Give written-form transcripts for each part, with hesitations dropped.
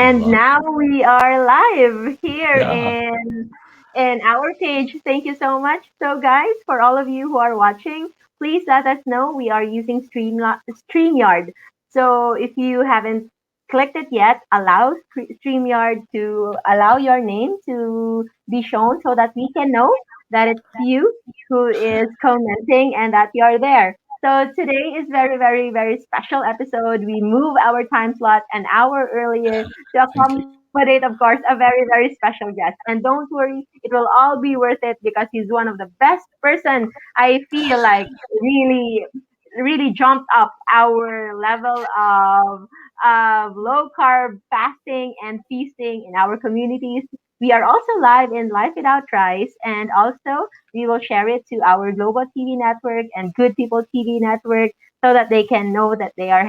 And Right. now we are live here Yeah. in our page. Thank you so much. So guys, for all of you who are watching, please let us know we are using StreamYard. So if you haven't clicked it yet, allow StreamYard to allow your name to be shown so that we can know that it's you who is commenting and that you're there. So today is very, very, very special episode. We move our time slot an hour earlier to Thank you. accommodate, of course, a very, very special guest. And don't worry, it will all be worth it because he's one of the best person I feel like really, really jumped up our level of low carb fasting and feasting in our communities. We are also live in Life Without Rice, and also we will share it to our Global TV network and Good People TV network so that they can know that they are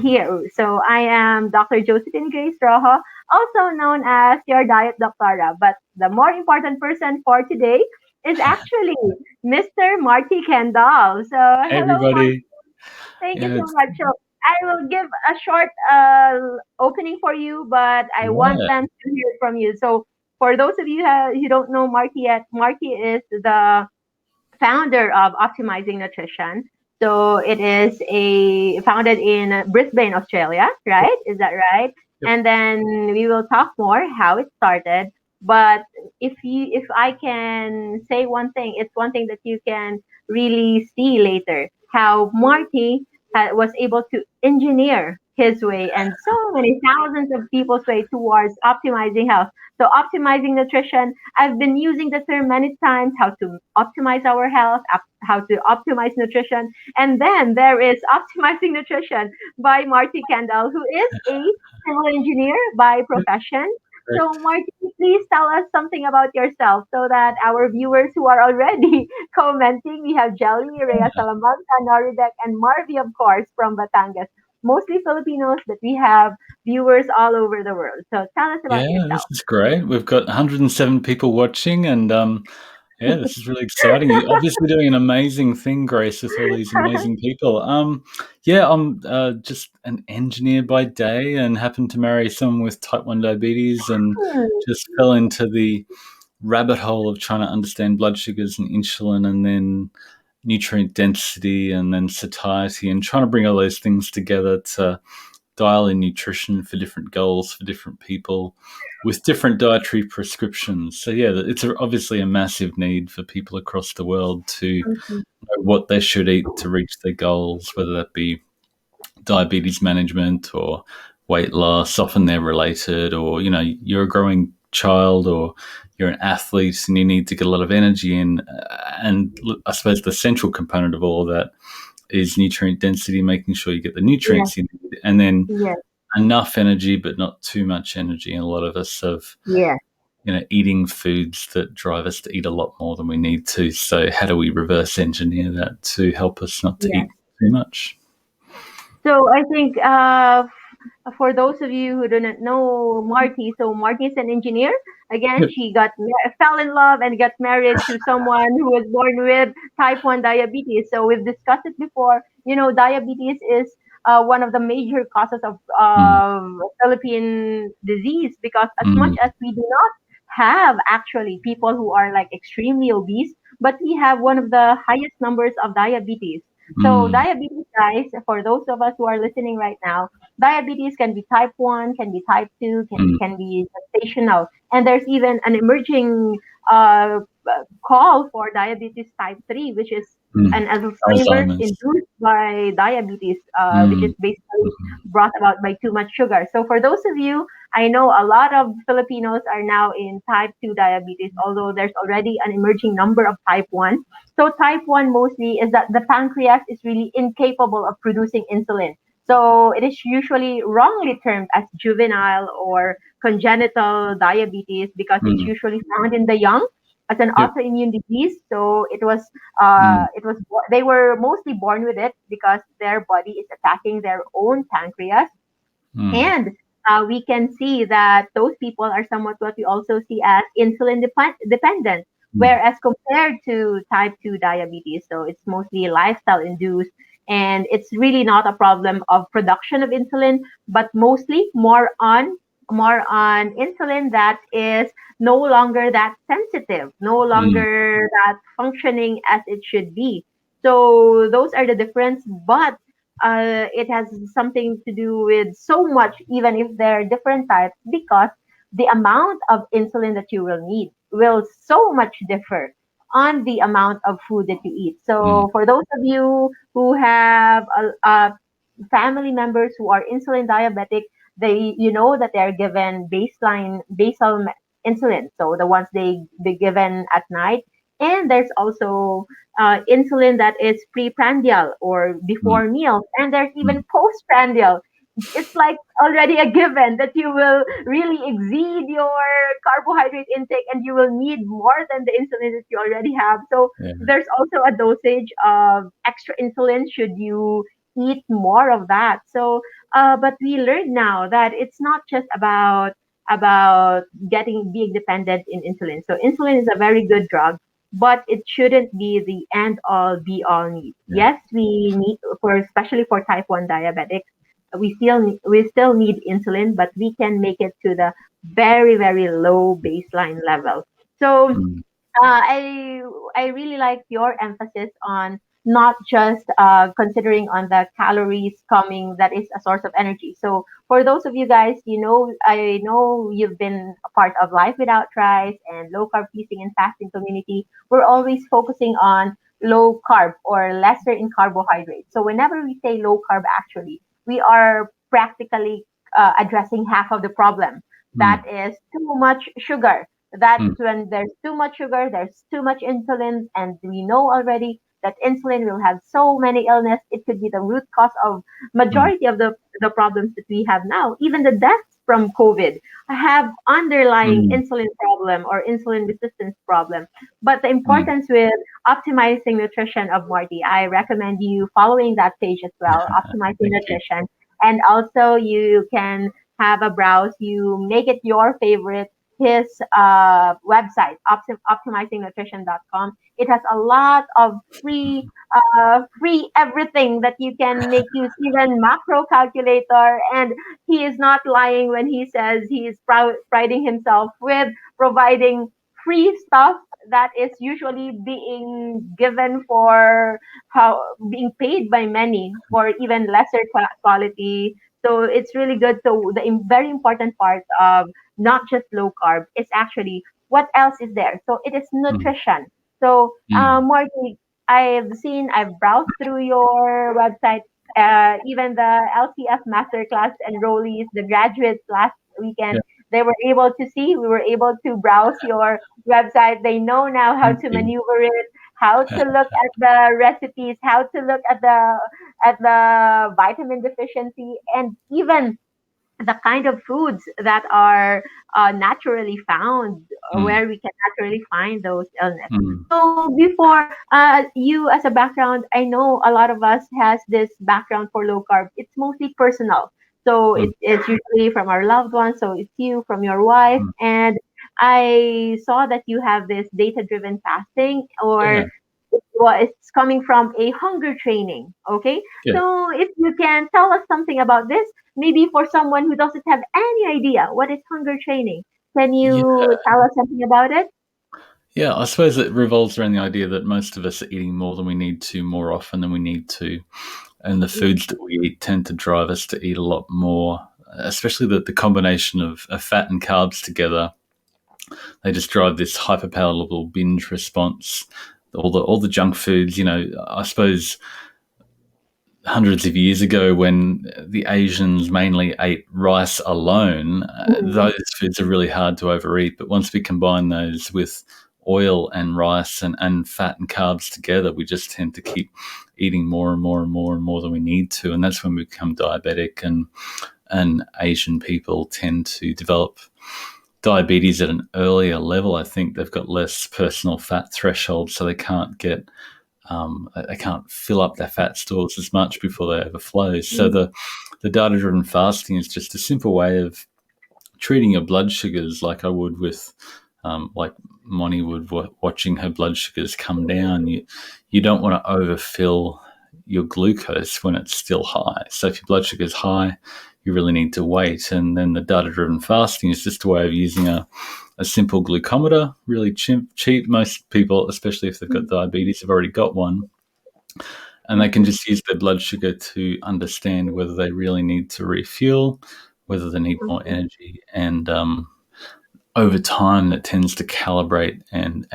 here. So I am Dr. Josephine Grace Rojo, also known as your diet doctora. But the more important person for today is actually Mr. Marty Kendall. So Hey, hello, Marty. everybody. Thank you Yeah. so much. So I will give a short opening for you, but I want Yeah. them to hear from you. So for those of you who don't know Marty yet, Marty is the founder of Optimizing Nutrition. So it is a founded in Brisbane, Australia, Yep. right? Is that right? Yep. And then we will talk more how it started. But if I can say one thing, it's one thing that you can really see later how Marty was able to engineer his way and so many thousands of people's way towards optimizing health. So optimizing nutrition, I've been using the term many times, how to optimize our health, how to optimize nutrition. And then there is Optimizing Nutrition by Marty Kendall, who is a civil engineer by Yep. profession. Correct. So Marty, please tell us something about yourself so that our viewers who are already commenting, we have Jelly, Rhea Salamanca, Noridek, and Marvi, of course, from Batangas. Mostly Filipinos, but we have viewers all over the world. So tell us about Yeah, this yourself. is great. We've got 107 people watching, and yeah, this is really exciting. You're obviously doing an amazing thing, Grace, with all these amazing people. Yeah, I'm just an engineer by day, and happened to marry someone with type 1 diabetes, and just fell into the rabbit hole of trying to understand blood sugars and insulin, and then nutrient density, and then satiety, and trying to bring all those things together to dial in nutrition for different goals for different people with different dietary prescriptions. So yeah, it's obviously a massive need for people across the world to Mhm. know what they should eat to reach their goals, whether that be diabetes management or weight loss. Often they're related, or you're a growing child, or you're an athlete and you need to get a lot of energy in. And I suppose the central component of all of that is nutrient density, making sure you get the Yes, nutrients you need, and then yes, enough energy, but not too much energy. And a lot of us have, yes. eating foods that drive us to eat a lot more than we need to. So how do we reverse engineer that to help us not to Yes. eat too much? So I think for those of you who do not know Marty, so Marty is an engineer. Again, Yep. she fell in love and got married to someone who was born with type 1 diabetes. So we've discussed it before. You know, diabetes is one of the major causes Mm, of Philippine disease because as much mm, as we do not have actually people who are like extremely obese, but we have one of the highest numbers of diabetes. So mm, diabetes, guys, for those of us who are listening right now, diabetes can be type 1, can be type 2, mm, can be gestational. And there's even an emerging uh, call for diabetes type 3, which is mm. an Alzheimer's Alzheimer's. induced by diabetes, which Mm, is basically mhm. brought about by too much sugar. So for those of you, I know a lot of Filipinos are now in type 2 diabetes, although there's already an emerging number of type 1. So type 1 mostly is that the pancreas is really incapable of producing insulin. So it is usually wrongly termed as juvenile or congenital diabetes because it's Mm, usually found in the young as an yep. autoimmune disease. So Mm, they were mostly born with it because their body is attacking their own pancreas. mm, And we can see that those people are somewhat what we also see as insulin dependent, mm, whereas compared to type 2 diabetes, so it's mostly lifestyle induced, and it's really not a problem of production of insulin, but mostly more on on insulin that is no longer that sensitive, no Mm. longer that functioning as it should be. So those are the difference, but it has something to do with so much, even if they're different types, because the amount of insulin that you will need will so much differ on the amount of food that you eat. Mm. So for those of you who have family members who are insulin diabetic, they you know that they are given baseline basal insulin, so the ones they be given at night, and there's also insulin that is preprandial or Mm. before meals, and there's even Mm. postprandial. It's like already a given that you will really exceed your carbohydrate intake and you will need more than the insulin that you already have. So Yeah. there's also a dosage of extra insulin should you eat more of that. So, but we learned now that it's not just about getting being dependent in insulin. So insulin is a very good drug, but it shouldn't be the end all be all need. Yeah. Yes, we need for especially for type 1 diabetics, we still need insulin, but we can make it to the very very low baseline level. So Mm. I really like your emphasis on not just considering on the calories coming that is a source of energy. So for those of you guys, I know you've been a part of Life Without Rice and low carb feasting and fasting community. We're always focusing on low carb or lesser in carbohydrates. So whenever we say low carb, actually, we are practically addressing half of the problem. That Mm. is too much sugar. That's Mm. when there's too much sugar, there's too much insulin, and we know already that insulin will have so many illness. It could be the root cause of Mm. majority of the problems that we have now. Even the deaths from COVID have underlying Mm. insulin problem or insulin resistance problem. But the Mm. importance with optimizing nutrition of Marty, I recommend you following that page as well, optimizing Thank you. nutrition. And also you can have a browse, you make it your favorite his website, optimizingnutrition.com. It has a lot of free everything that you can make use, even macro calculator. And he is not lying when he says he is priding himself with providing free stuff that is usually being given for how being paid by many for even lesser quality. So it's really good. So the very important part of not just low carb. It's actually what else is there. So it is Mm. nutrition. So Mm. Marty, I've browsed through your website, even the LCF masterclass enrollees, the graduates last Yeah. weekend, they were able to see, we were able to browse your website. They know now how Thank to you. maneuver it, how to look at the recipes, how to look at the vitamin deficiency, and even the kind of foods that are naturally found, Mm. where we can naturally find those illness. Mm. So before you as a background, I know a lot of us has this background for low carb. It's mostly personal. So Mm. it's usually from our loved ones. So it's you from your wife. Mm. And I saw that you have this data driven fasting, Yeah. or it's coming from a hunger training. Okay. Yeah. So if you can tell us something about this, maybe for someone who doesn't have any idea what is hunger training, can Yeah. you tell us something about it? Yeah. I suppose it revolves around the idea that most of us are eating more than we need to, more often than we need to, and the foods that we eat tend to drive us to eat a lot more. Especially the combination of fat and carbs together, they just drive this hyperpalatable binge response. All the junk foods, I suppose hundreds of years ago when the Asians mainly ate rice alone, Mhm. those foods are really hard to overeat. But once we combine those with oil and rice and fat and carbs together, we just tend to keep eating more and more and more and more than we need to. And that's when we become diabetic, and Asian people tend to develop diabetes at an earlier level. I think they've got less personal fat threshold, so they can't fill up their fat stores as much before they overflow. So Mhm. the data driven fasting is just a simple way of treating your blood sugars like I would with like Moni would watching her blood sugars come down. You don't want to overfill your glucose when it's still high. So if your blood sugar is high, you really need to wait. And then the data driven fasting is just a way of using a simple glucometer, really cheap. Most people, especially if they've got diabetes, have already got one, and they can Mhm. just use their blood sugar to understand whether they really need to refuel, whether they need more Mhm. energy, and over time that tends to calibrate, and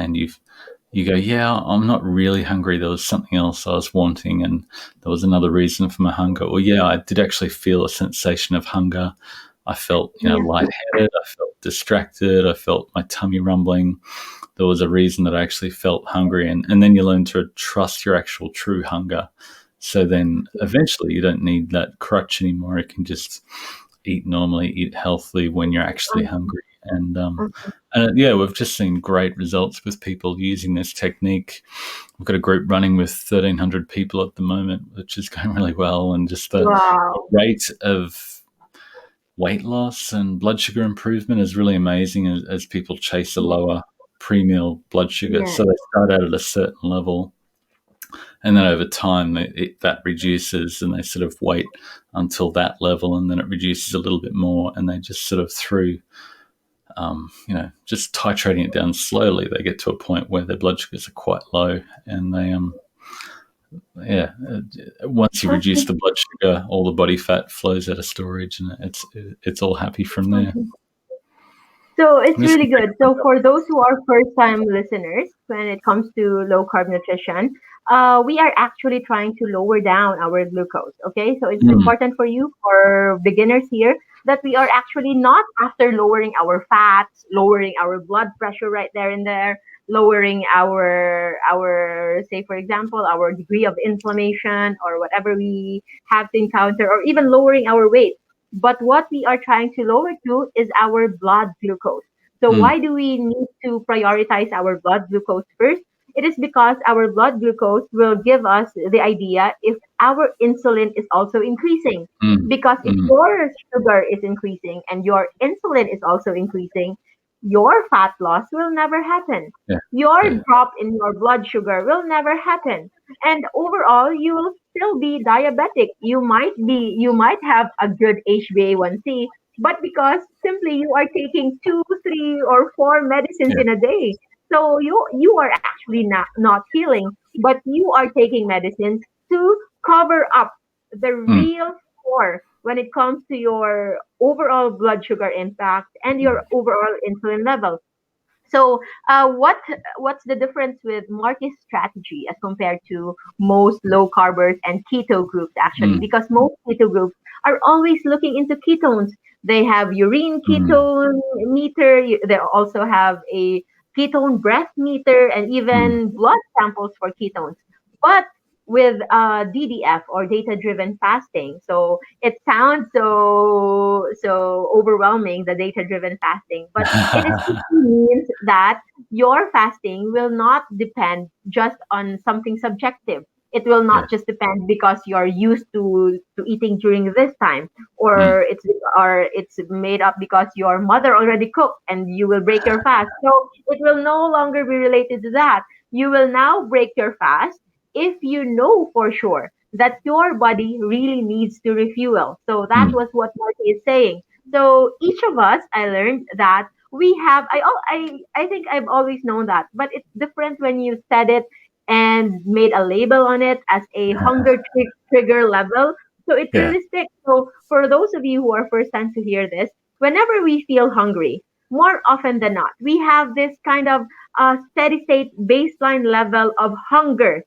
you go, yeah, I'm not really hungry. There was something else I was wanting, and there was another reason for my hunger. Or yeah, I did actually feel a sensation of hunger. I felt, Yeah. lightheaded. I felt distracted. I felt my tummy rumbling. There was a reason that I actually felt hungry, and then you learn to trust your actual true hunger. So then eventually you don't need that crutch anymore. You can just eat normally, eat healthily when you're actually Mhm. hungry. Mhm. And yeah, we've just seen great results with people using this technique. We've got a group running with 1,300 people at the moment, which is going really well. And just the Wow. rate of weight loss and blood sugar improvement is really amazing as people chase a Yeah. lower pre-meal blood sugar. Yeah. So they start out at a certain level, and then over time that reduces, and they sort of wait until that level, and then it reduces a little bit more, and they just sort of through just titrating it down slowly, they get to a point where their blood sugars are quite low, and they yeah, once you reduce Okay. the blood sugar, all the body fat flows out of storage, and it's all happy from there. Mhm. So it's And this really good. So for those who are first time listeners, when it comes to low carb nutrition, we are actually trying to lower down our glucose. Okay. So it's mm, important for you, for beginners here, that we are actually not after lowering our fats, lowering our blood pressure right there and there, lowering our say for example, our degree of inflammation or whatever we have to encounter, or even lowering our weight. But what we are trying to lower to is our blood glucose. So mm, why do we need to prioritize our blood glucose first? It is because our blood glucose will give us the idea if our insulin is also increasing. mm, Because if mm, your sugar is increasing and your insulin is also increasing, your fat loss will never happen. yeah, Your yeah, drop in your blood sugar will never happen. And overall, you will still be diabetic. You might have a good HbA1c, but because simply you are taking two, three, or four medicines yeah, in a day, so you are actually not healing, but you are taking medicines to cover up the mm, real score when it comes to your overall blood sugar impact and your overall insulin level. So, what's the difference with Marty's strategy as compared to most low carbers and keto groups? Actually, mm, because most keto groups are always looking into ketones. They have urine mm, ketone meter. They also have a ketone breath meter and mm, even blood samples for ketones. But with DDF or data-driven fasting, so it sounds so overwhelming, the data-driven fasting, but it is simply means that your fasting will not depend just on something subjective. It will yeah, not just depend because you're used to eating during this time, mm, or it's made up because your mother already cooked and you will break your fast. So it will no longer be related to that. You will now break your fast if you know for sure that your body really needs to refuel. So that mm, was what Marty is saying. So each of us, I learned that we have. I think I've always known that, but it's different when you said it and made a label on it as a hunger trigger level. So it yeah, really sticks. So for those of you who are first time to hear this, whenever we feel hungry, more often than not, we have this kind of steady state baseline level of hunger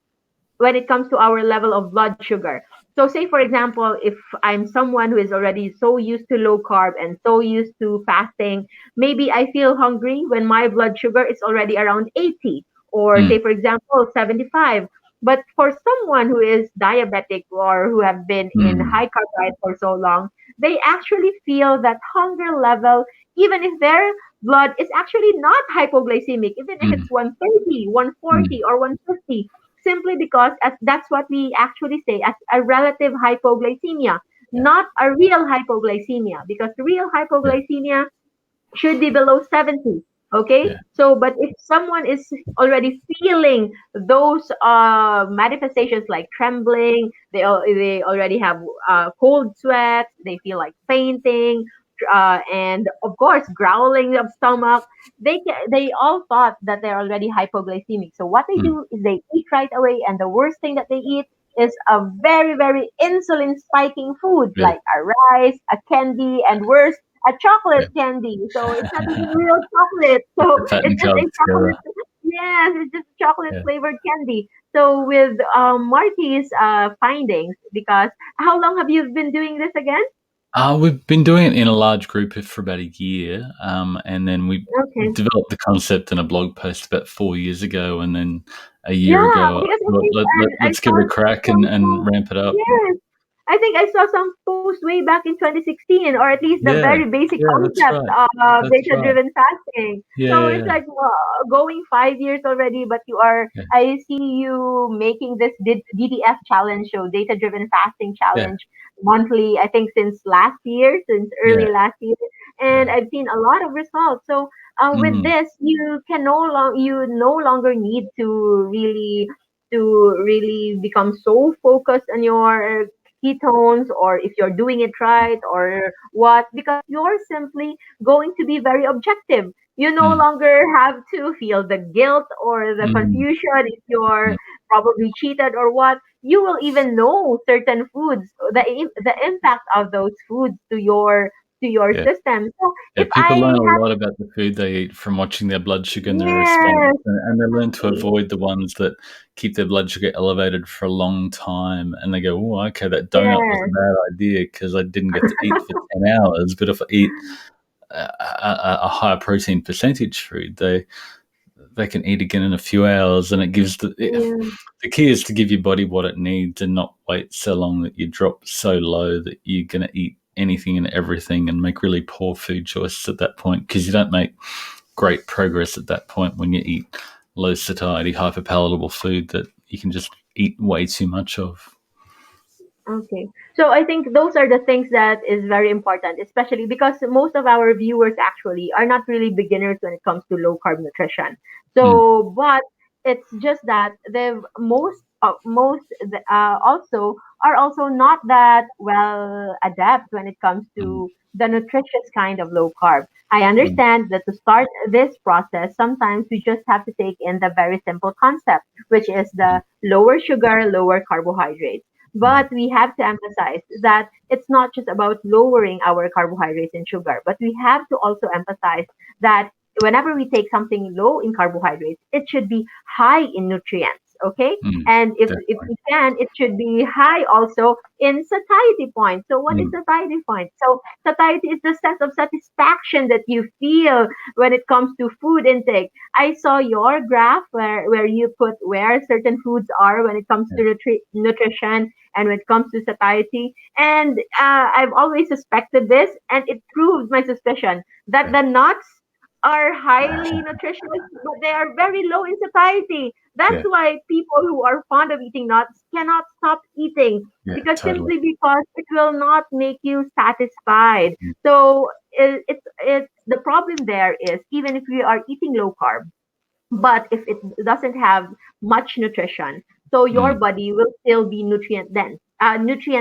when it comes to our level of blood sugar. So, say for example, if I'm someone who is already so used to low carb and so used to fasting, maybe I feel hungry when my blood sugar is already around 80, or mm, say for example 75. But for someone who is diabetic or who have been in mm, high carb diet for so long, they actually feel that hunger level even if their blood is actually not hypoglycemic, even if mm, it's 130, mm, 140, or 150, simply because that's what we actually say as a relative hypoglycemia, yeah, not a real hypoglycemia, because real yeah, hypoglycemia should be below 70. Okay, Yeah. so but if someone is already feeling those manifestations like trembling, they already have cold sweats, they feel like fainting, and of course growling of stomach, they all thought that they're already hypoglycemic. So what they Mm. do is they eat right away, and the worst thing that they eat is a very very insulin spiking food Yeah. like a rice, a candy, and worse, a chocolate Yeah. candy. So it's not even real chocolate. Get So the fat it's and just a carbs together. chocolate. Yes, it's just chocolate Yeah. flavored candy. So with Marty's findings, because how long have you been doing this again? We've been doing it in a large group for about a year, and then we Okay. developed the concept in a blog post about 4 years ago, and then a year Yeah, ago, because I well, think I let's give saw it a crack some and posts. ramp it up. Yes, I think I saw some posts way back in 2016, or at least the very Yeah, basic yeah, that's concept right. of That's right. data-driven fasting. Yeah, So yeah, it's yeah. like going 5 years already, but you are. Yeah, I see you making this DDF challenge, so data-driven fasting yeah, challenge monthly. I think since last year, since yeah, early last year, and yeah. I've seen a lot of results. So with Mm, this, you no longer need to really become so focused on your ketones, or if you're doing it right or what, because you're simply going to be very objective. You no mm, longer have to feel the guilt or the mm, confusion if you're mm. probably cheated or what. You will even know certain foods, the impact of those foods to your Yeah. system. So Yeah, if people learn I a have, lot about the food they eat from watching their blood sugar and their response, yes, and they learn to exactly. avoid the ones that keep their blood sugar elevated for a long time, and they go, "Oh, okay, that donut was a Yes, bad idea because I didn't get to eat for 10 hours, but if I eat a higher protein percentage food, they can eat again in a few hours, and it gives yeah. the key is to give your body what it needs and not wait so long that you drop so low that you're going to eat anything and everything and make really poor food choices at that point, because you don't make great progress at that point when you eat low satiety, hyperpalatable food that you can just eat way too much of. Okay. So I think those are the things that is very important, especially because most of our viewers actually are not really beginners when it comes to low carb nutrition. Mm, So, but it's just that the also are also not that well adept when it comes mm, to the nutritious kind of low carb. I mm, understand that to start this process, sometimes we just have to take in the very simple concept, which is mm, the lower sugar, lower carbohydrates. mm, But we have to emphasize that it's not just about lowering our carbohydrates and sugar, but we have to also emphasize that whenever we take something low in carbohydrates, it should be high in nutrients. Okay, mm, and if definitely. we can, it should be high also in satiety point. So what is Mm, satiety point? So satiety is the sense of satisfaction that you feel when it comes to food intake. I saw your graph where you put where certain foods are when it comes yeah, to nutrition and when it comes to satiety. And I've always suspected this, and it proved my suspicion that yeah, the nuts are highly nutritious, but they are very low in satiety. That's yeah, why people who are fond of eating nuts cannot stop eating, yeah, because totally. simply because it will not make you satisfied. Mm, So it's the problem there is, even if we are eating low carb, but if it doesn't have much nutrition, so your mm, body will still be nutrient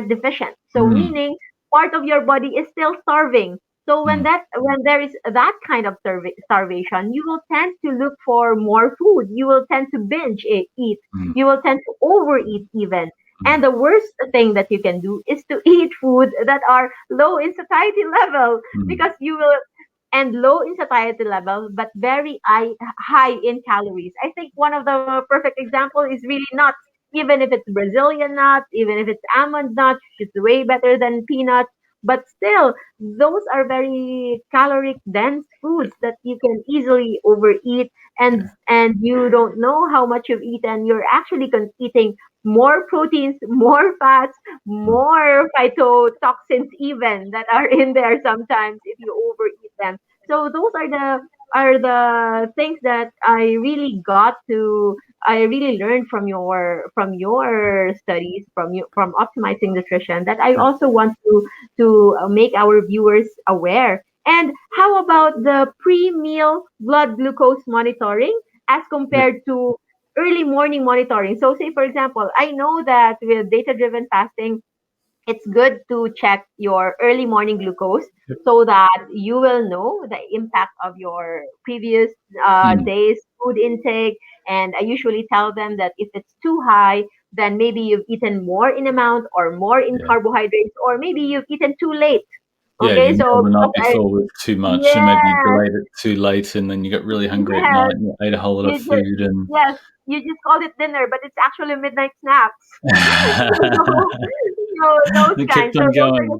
deficient. So mm, meaning part of your body is still starving. So mm, when there is that kind of starvation, you will tend to look for more food. You will tend to eat. mm, You will tend to overeat even. mm, And the worst thing that you can do is to eat food that are low in satiety level, mm, because you will, and low in satiety level, but very high in calories. I think one of the perfect example is really nuts. Even if it's Brazilian nuts, even if it's almond nuts, which is way better than peanuts, but still, those are very caloric dense foods that you can easily overeat, yeah, and you don't know how much you've eaten. You're actually eating more proteins, more fats, mm, more phytotoxins even that are in there sometimes if you overeat them. So those are the things that I really learned from your studies, from optimizing nutrition, that I yeah, also want to make our viewers aware. And how about the pre-meal blood glucose monitoring as Yep. compared to early morning monitoring? So say, for example, I know that with data-driven fasting, it's good to check your early morning glucose Yep. so that you will know the impact of your previous Mm. day's food intake. And I usually tell them that if it's too high, then maybe you've eaten more in amount or more in Yeah. carbohydrates, or maybe you've eaten too late. Yeah, Okay, you so nailed the night because before with too much, and maybe you yes, delayed it too late, and then you got really hungry at night yes, and you ate a whole lot of you just food and yes, you just called it dinner, but it's actually midnight snacks. So those it kinds. kept So on those are going. the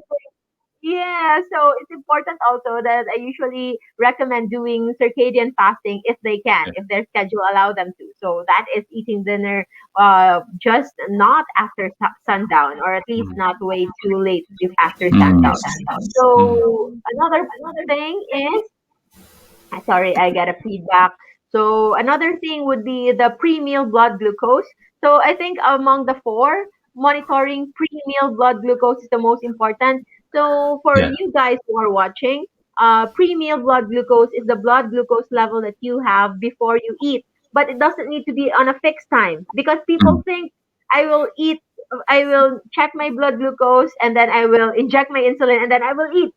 yeah, so it's important also that I usually recommend doing circadian fasting if they can, Yeah. if their schedule allow them to. So that is eating dinner just not after sundown, or at least Mm. not way too late if after Mm. sundown. Mm. So another thing is sorry, I get a feedback. So another thing would be the pre-meal blood glucose. So I think among the four, monitoring pre-meal blood glucose is the most important. So for Yeah. you guys who are watching, pre-meal blood glucose is the blood glucose level that you have before you eat, but it doesn't need to be on a fixed time because people Mm. think I will eat, I will check my blood glucose and then I will inject my insulin and then I will eat.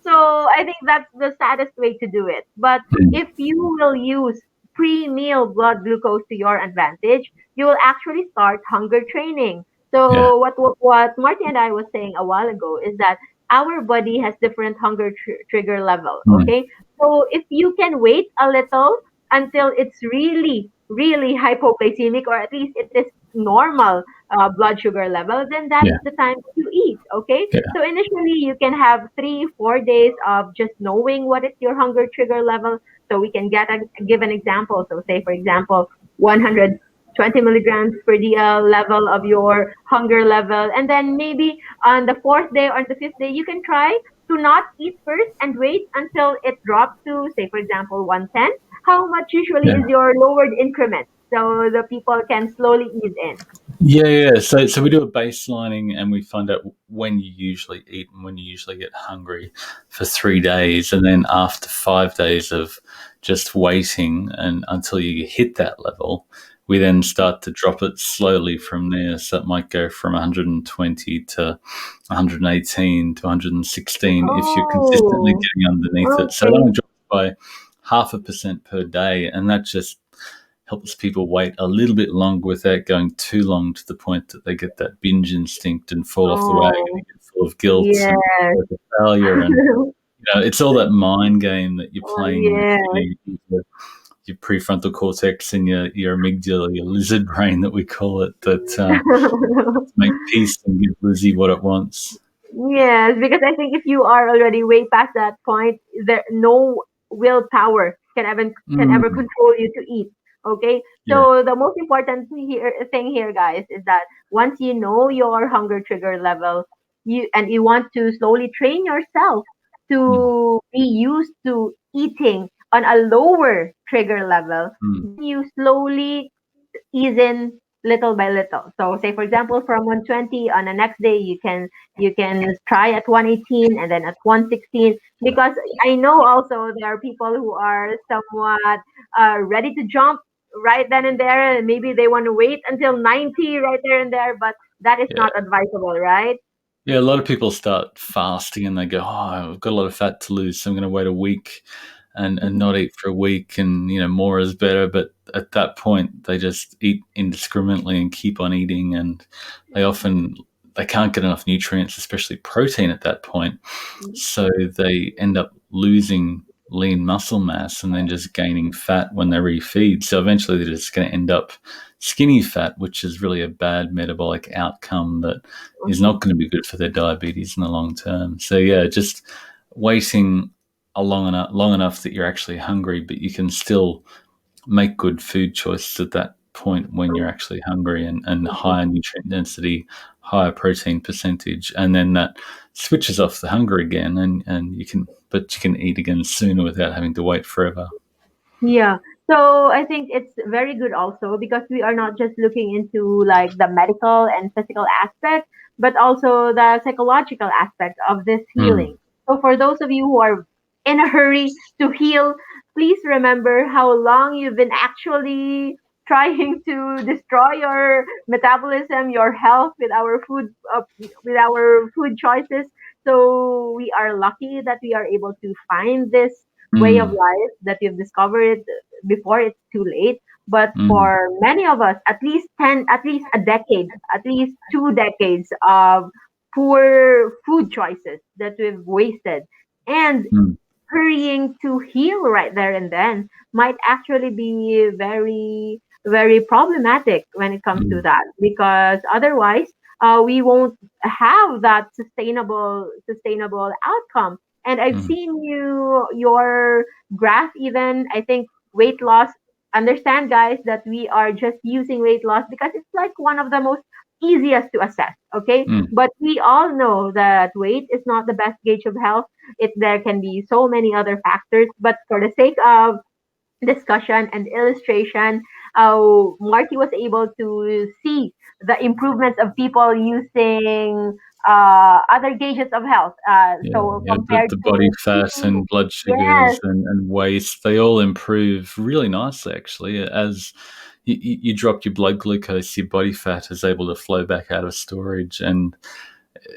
So I think that's the saddest way to do it. But Mm. if you will use pre-meal blood glucose to your advantage, you will actually start hunger training. Yeah. So what Marty and I was saying a while ago is that our body has different hunger trigger level. Mm. Okay, so if you can wait a little until it's really hypoglycemic, or at least it is normal blood sugar level, then that's Yeah. the time to eat. Okay, Yeah. so initially, you can have 3, 4 days of just knowing what is your hunger trigger level. So we can give an example. So say, for example, 120 milligrams per DL level of your hunger level. And then maybe on the fourth day or the fifth day, you can try to not eat first and wait until it drops to, say, for example, 110. How much usually Yeah. is your lowered increment? So the people can slowly ease in. Yeah, yeah. So we do a baselining and we find out when you usually eat and when you usually get hungry for 3 days, and then after 5 days of just waiting and until you hit that level, we then start to drop it slowly from there. So it might go from 120 to 118 to 116 if you're consistently Oh, getting underneath it. So it okay. only drops by 0.5% per day, and that just helps people wait a little bit longer without going too long to the point that they get that binge instinct and fall off the wagon Oh, and get full of guilt and yes. feel like a failure. And it's all that mind game that you're Oh, playing with yes. your prefrontal cortex and your amygdala, your lizard brain that we call it, that make peace and give Lizzie what it wants. Yes, because I think if you are already way past that point, there no willpower can ever Mm, control you to eat. Okay, yeah. so the most important thing here, guys, is that once you know your hunger trigger level, you want to slowly train yourself Mm, to be used to eating on a lower trigger level, mm, then you slowly ease in little by little. So say for example from 120 on the next day you can try at 118 and then at 116, because I know also there are people who are somewhat ready to jump right then and there, and maybe they want to wait until 90 right there and there, but that is yeah. not advisable, right? Yeah, a lot of people start fasting and they go, "Oh, I've got a lot of fat to lose, so I'm going to wait a week and not eat for a week, and more is better." But at that point, they just eat indiscriminately and keep on eating, and they often they can't get enough nutrients, especially protein, at that point. So they end up losing lean muscle mass and then just gaining fat when they refeed. So eventually, they're just going to end up skinny fat, which is really a bad metabolic outcome that is not going to be good for their diabetes in the long term. So yeah, just waiting a long enough that you're actually hungry, but you can still make good food choices at that point when you're actually hungry, and higher nutrient density, higher protein percentage, and then that switches off the hunger again, and you can eat again sooner without having to wait forever. Yeah. So I think it's very good also because we are not just looking into like the medical and physical aspect, but also the psychological aspect of this Mm. healing. So for those of you who are in a hurry to heal, please remember how long you've been actually trying to destroy your metabolism, your health with our food choices. So we are lucky that we are able to find this way of Mm, life that we've discovered before it's too late. But mm, for many of us, at least a decade, at least 2 decades of poor food choices that we've wasted. And mm, hurrying to heal right there and then might actually be very, very problematic when it comes to mm, that, because otherwise we won't have that sustainable outcome. And I've mm. seen your graph, even I think weight loss. Understand, guys, that we are just using weight loss because it's like one of the most easiest to assess. Okay, Mm. but we all know that weight is not the best gauge of health. There can be so many other factors, but for the sake of discussion and illustration, Marky was able to see the improvements of people using other gauges of health. Yeah, So yeah, compared the body to fat eating, and blood sugars yes, and waist, they all improve really nicely, actually. As you drop your blood glucose, your body fat is able to flow back out of storage. And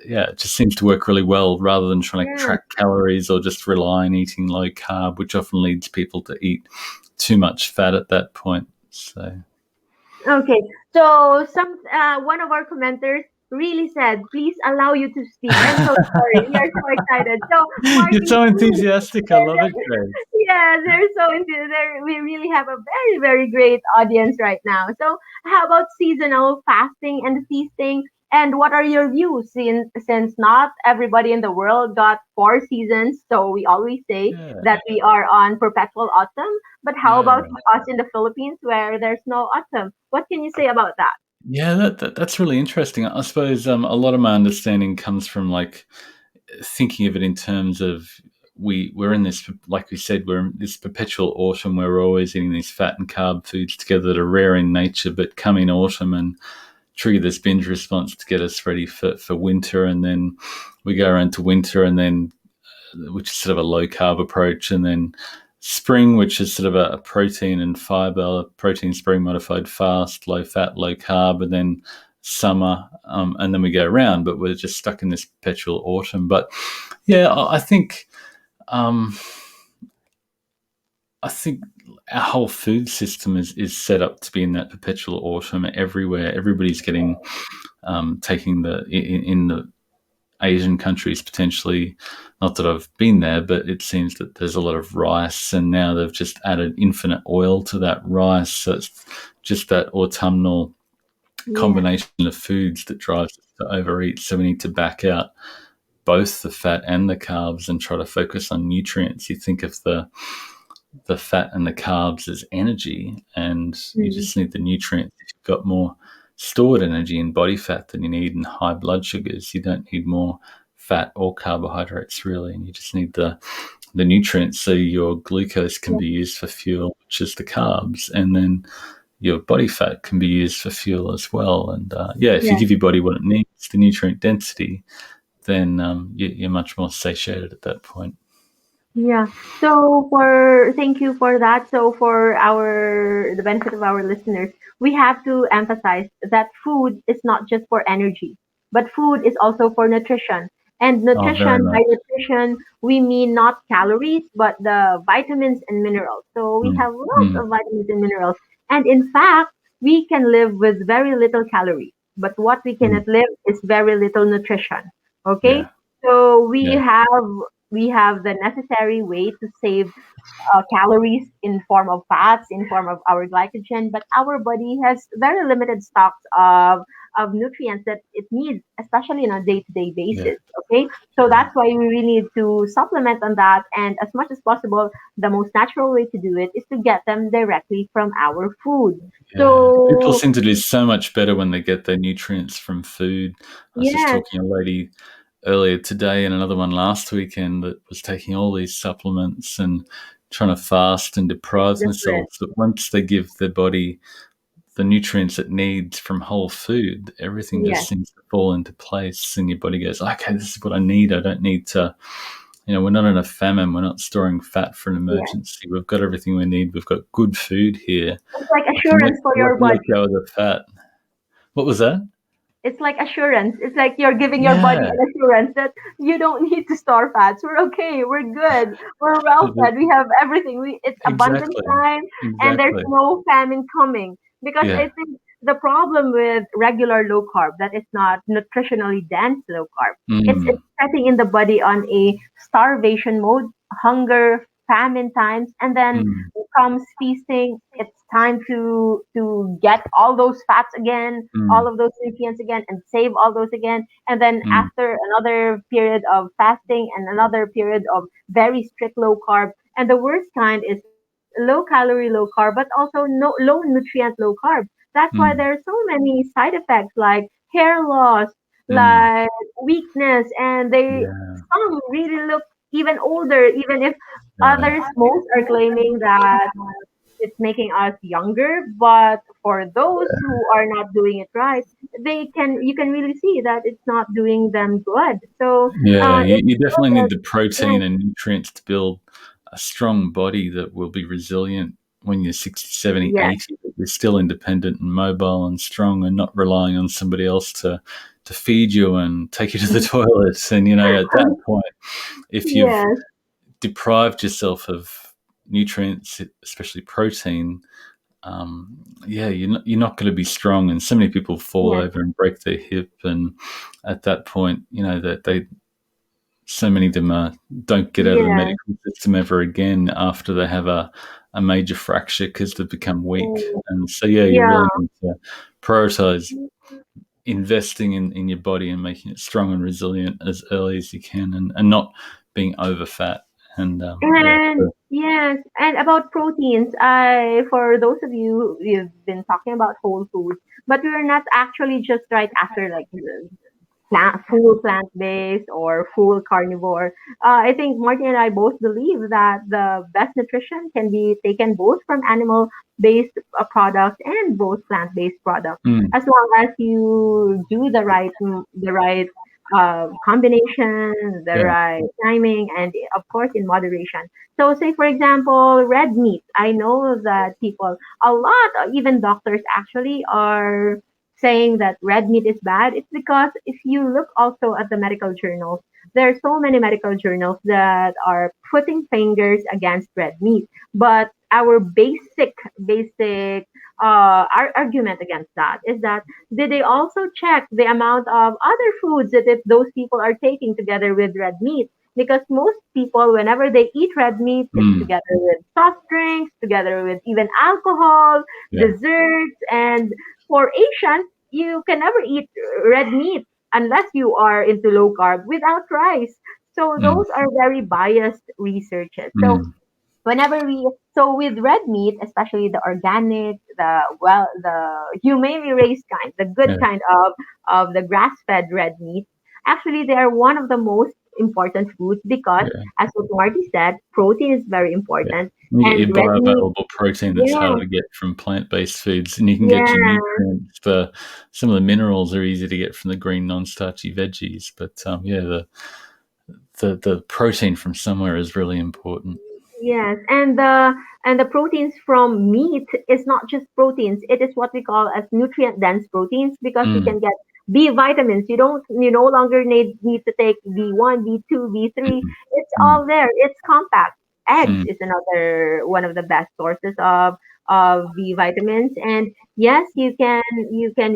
yeah, it just seems to work really well rather than trying to yes. track calories or just rely on eating low carb, which often leads people to eat too much fat at that point. So, Okay, so one of our commenters really said, "Please allow you to speak." I'm so sorry. We are so excited. So, you're Marky, so please. enthusiastic. I love it, Grace. Yes, they're so into there. We really have a very, very great audience right now. So, how about seasonal fasting and feasting? And what are your views? Since not everybody in the world got 4 seasons, so we always say Yeah, that we are on perpetual autumn. But how yeah. about us in the Philippines where there's no autumn? What can you say about that? Yeah, that's really interesting. I suppose a lot of my understanding comes from like thinking of it in terms of we're in this, like we said, we're in this perpetual autumn where we're always eating these fat and carb foods together that are rare in nature, but come in autumn and trigger this binge response to get us ready for winter, and then we go around to winter, and then which is sort of a low carb approach, and then spring, which is sort of a protein and fiber, protein spring modified fast, low fat, low carb, and then summer, and then we go around, but we're just stuck in this perpetual autumn. But yeah, um, I think our whole food system is set up to be in that perpetual autumn everywhere. Everybody's getting taking in the Asian countries potentially. Not that I've been there, but it seems that there's a lot of rice, and now they've just added infinite oil to that rice. So it's just that autumnal Yeah, combination of foods that drives us to overeat. So we need to back out both the fat and the carbs and try to focus on nutrients. You think of the fat and the carbs as energy, and you mm, just need the nutrients. If you've got more stored energy in body fat than you need in high blood sugars, you don't need more fat or carbohydrates really, and you just need the nutrients so your glucose can yeah, be used for fuel, which is the carbs, and then your body fat can be used for fuel as well. And yeah, if you yeah. give your body what it needs, the nutrient density, then you're much more satiated at that point. Yeah. So for thank you for that. So for our the benefit of our listeners, we have to emphasize that food is not just for energy, but food is also for nutrition. And Oh, very by much. nutrition, we mean not calories, but the vitamins and minerals. So we Mm, have lots mm, of vitamins and minerals. And in fact, we can live with very little calories, but what we mm. cannot live is very little nutrition. Okay? Yeah, So yeah, we have the necessary way to save calories in form of fats, in form of our glycogen, but our body has very limited stocks of nutrients that it needs, especially on a day-to-day yeah, basis. Okay, so yeah. that's why we really need to supplement on that, and as much as possible, the most natural way to do it is to get them directly from our food. Yeah, people So seem to do so much better when they get their nutrients from food. I was just yes, talking to a lady earlier today and another one last weekend that was taking all these supplements and trying to fast and deprive different. themselves. But once they give their body the nutrients it needs from whole food, everything just Yes, seems to fall into place, and your body goes, "Okay, this is what I need. I don't need to, we're not in a famine. We're not storing fat for an Yes. emergency. We've got everything we need. We've got good food here. It's like I can let, assurance for I your can let body. go of the fat. What was that? It's like assurance. It's like you're giving your body Yeah. an assurance that you don't need to store fats. We're okay. We're good. We're well fed. We have everything. It's abundant Exactly. time, and there's Exactly. no famine coming. Because Yeah. I think the problem with regular low carb, that it's not nutritionally dense low carb, it's Mm, setting in the body on a starvation mode, hunger, famine times, and then mm, comes feasting. It's time to get all those fats again, all mm, of those nutrients again, and save all those again. And then mm, after another period of fasting and another period of very strict low carb, and the worst kind is low calorie low carb, but also no low nutrient low carb. That's why there are mm, so many side effects like hair loss, mm. like weakness, and they Yeah. some really look even older, even if Yeah. others most are claiming that it's making us younger. But for those who are not doing it right, you can really see that it's not doing them good. So Yeah, you, it's you good definitely need that the yes, protein and nutrients to build a strong body that will be resilient when you're 60, 70, yes, 80. That you're still independent and mobile and strong and not relying on somebody else to feed you and take you to the toilet. And, at that point, if you've yes, deprived yourself of nutrients, especially protein, yeah, you're not going to be strong. And so many people fall yes, over and break their hip. And at that point, that they so many of them don't get out of the yes, medical system ever again after they have a major fracture because they've become weak. mm, And so, yeah, you yeah, really need to prioritize investing in your body and making it strong and resilient as early as you can, and not being over fat. And yeah, and so, yes, and about proteins, I for those of you we've been talking about whole foods, but we're not actually just right after like full plant based or full carnivore. I think Martin and I both believe that the best nutrition can be taken both from animal based products and both plant based products, mm, as long as you do the right combination, the yeah, right timing, and of course in moderation. So, say for example, red meat. I know that people, a lot, even doctors actually are saying that red meat is bad. It's because if you look also at the medical journals, there are so many medical journals that are putting fingers against red meat. But our basic our argument against that is that did they also check the amount of other foods that those people are taking together with red meat? Because most people, whenever they eat red meat, it's mm, together with soft drinks, together with even alcohol, yeah, desserts, and for Asians, you can never eat red meat unless you are into low carb without rice. So mm, those are very biased researches. So mm, whenever we so with red meat, especially the organic, the humanely raised kind, the good yeah, kind of the grass fed red meat, actually they are one of the most important foods because, yeah. as what Marty said, protein is very Yeah. important, You get and your red meat, bioavailable protein that's yeah, harder to get from plant-based foods, and you can get your yeah. nutrients for some of the minerals are easy to get from the green non-starchy veggies. But yeah, the protein from somewhere is really important. Yes, and the proteins from meat is not just proteins. It is what we call as nutrient dense proteins because you Mm, can get B vitamins. You no longer need to take B1, B2, B3. mm, It's mm, all there. It's compact. Eggs mm, is another one of the best sources of B vitamins. And yes, you can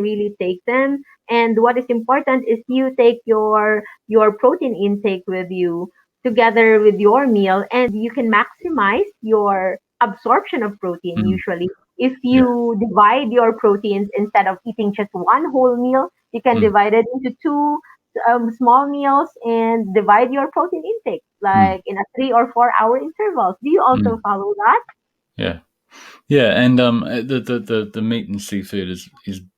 really take them. And what is important is you take your protein intake with you together with your meal, and you can maximize your absorption of protein mm. usually if Yeah. you divide your proteins. Instead of eating just one whole meal, you can Mm, divide it into two small meals and divide your protein intake mm, like in a 3 or 4 hour intervals. Do you also mm. follow that? Yeah. Yeah, and the meat and seafood is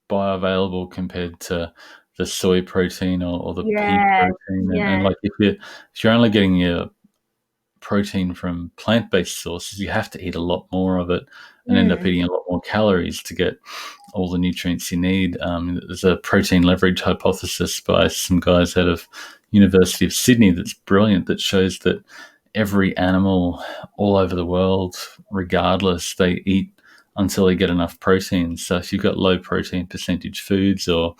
bioavailable compared to the soy protein or the pig Yes, protein, and yes, like if you're only getting your protein from plant-based sources, you have to eat a lot more of it and end up Mm. eating a lot more calories to get all the nutrients you need. There's a protein leverage hypothesis by some guys out of University of Sydney that's brilliant, that shows that every animal all over the world, regardless, they eat until they get enough protein. So if you've got low protein percentage foods or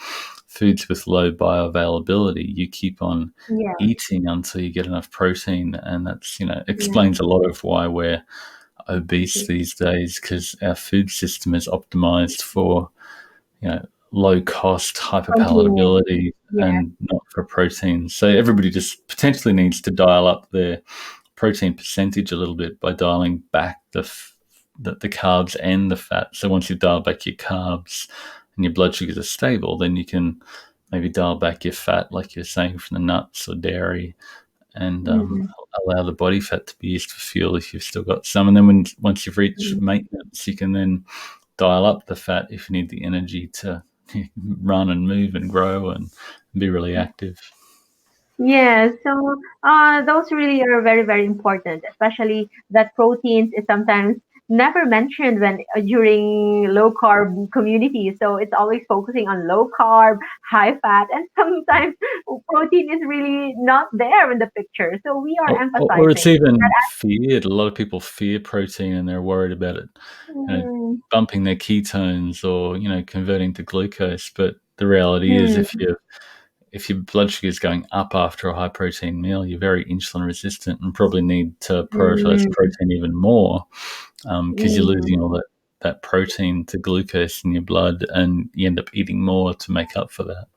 foods with low bioavailability, you keep on Yeah. eating until you get enough protein, and that's, Yeah. explains a lot of why we're obese these days, because our food system is optimized for, low cost Convenience. hyperpalatability Yeah. and not for protein. So everybody just potentially needs to dial up their protein percentage a little bit by dialing back the carbs and the fat. So once you dial back your carbs and your blood sugars are stable, then you can maybe dial back your fat, like you're saying, from the nuts or dairy, and Mm. allow the body fat to be used for fuel if you've still got some. And then once you've reached Mm. maintenance, you can then dial up the fat if you need the energy to run and move and grow and be really active. Yeah, so those really are very, very important, especially that proteins is sometimes never mentioned when during low carb communities. So it's always focusing on low carb, high fat, and sometimes protein is really not there in the picture. So we are Or it's emphasizing even that. feared. A lot of people fear protein and they're worried about it, you know, Mm, bumping their ketones or converting to glucose. But the reality is, mm, if your blood sugar is going up after a high protein meal, you're very insulin resistant and probably need to prioritize mm, protein even more, because you're mm. losing all that protein to glucose in your blood, and you end up eating more to make up for that.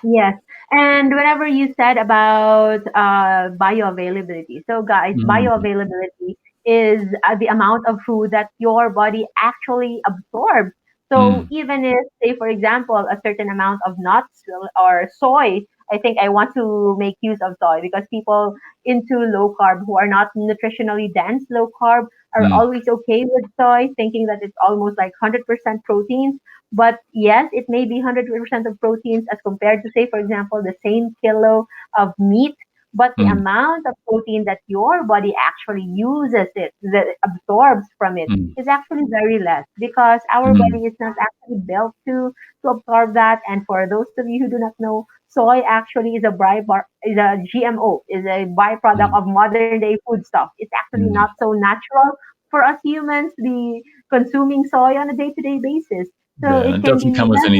Yes. And whenever you said about bioavailability, so guys, Mm, bioavailability is the amount of food that your body actually absorbs. So mm, even if, say, for example, a certain amount of nuts or soy, I think I want to make use of soy because people into low carb who are not nutritionally dense low carb are mm, always okay with soy, thinking that it's almost like 100% protein. But yes, it may be 100% of proteins as compared to, say, for example, the same kilo of meat. But the mm, amount of protein that your body actually uses it, that absorbs from it, mm, is actually very less because our mm, body is not actually built to absorb that. And for those of you who do not know, soy actually is a GMO, is a byproduct mm, of modern day food stuff. It's actually not mm. so natural for us humans to be consuming soy on a day to day basis. So Yeah, it it can doesn't be come with less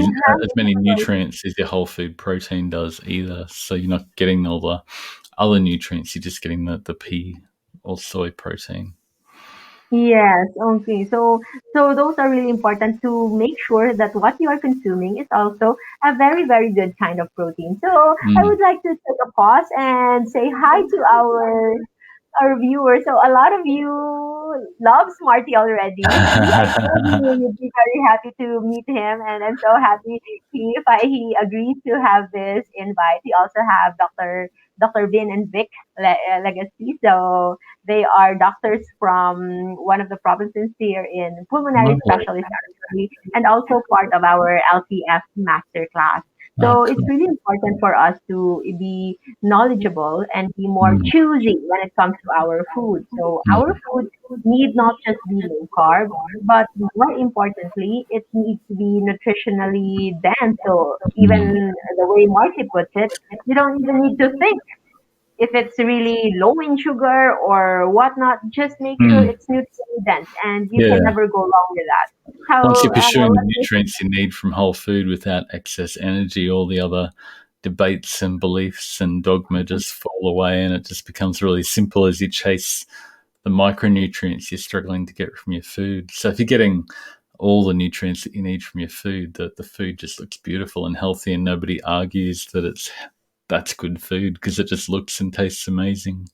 as enhanced many choice. nutrients as your whole food protein does either. So you're not getting all the other nutrients. You're just getting the pea or soy protein. Yes, okay. So those are really important to make sure that what you are consuming is also a very, very good kind of protein. So I Mm. would like to take a pause and say hi to our viewers. So a lot of you love Smarty already. See, I told you you'd be very happy to meet him, and I'm so happy he agrees to have this invite. We also have Dr. Vin and Vic Legacy. So they are doctors from one of the provinces here in pulmonary Lovely. specialist actually, and also part of our LCF masterclass. Oh, So it's cool. really important for us to be knowledgeable and be more Mm, choosy when it comes to our food. So our mm, food need not just be low carb, but more importantly, it needs to be nutritionally dense. So mm, even the way Marty puts it, you don't even need to think if it's really low in sugar or whatnot. Just make sure mm. it's nutrient dense, and you can Yeah. never go wrong with that. Once How you're pursuing the what is nutrients you need from whole food without excess energy, all the other debates and beliefs and dogma just fall away, and it just becomes really simple as you chase the micronutrients you're struggling to get from your food. So if you're getting all the nutrients that you need from your food, the food just looks beautiful and healthy, and nobody argues that that's good food because it just looks and tastes amazing.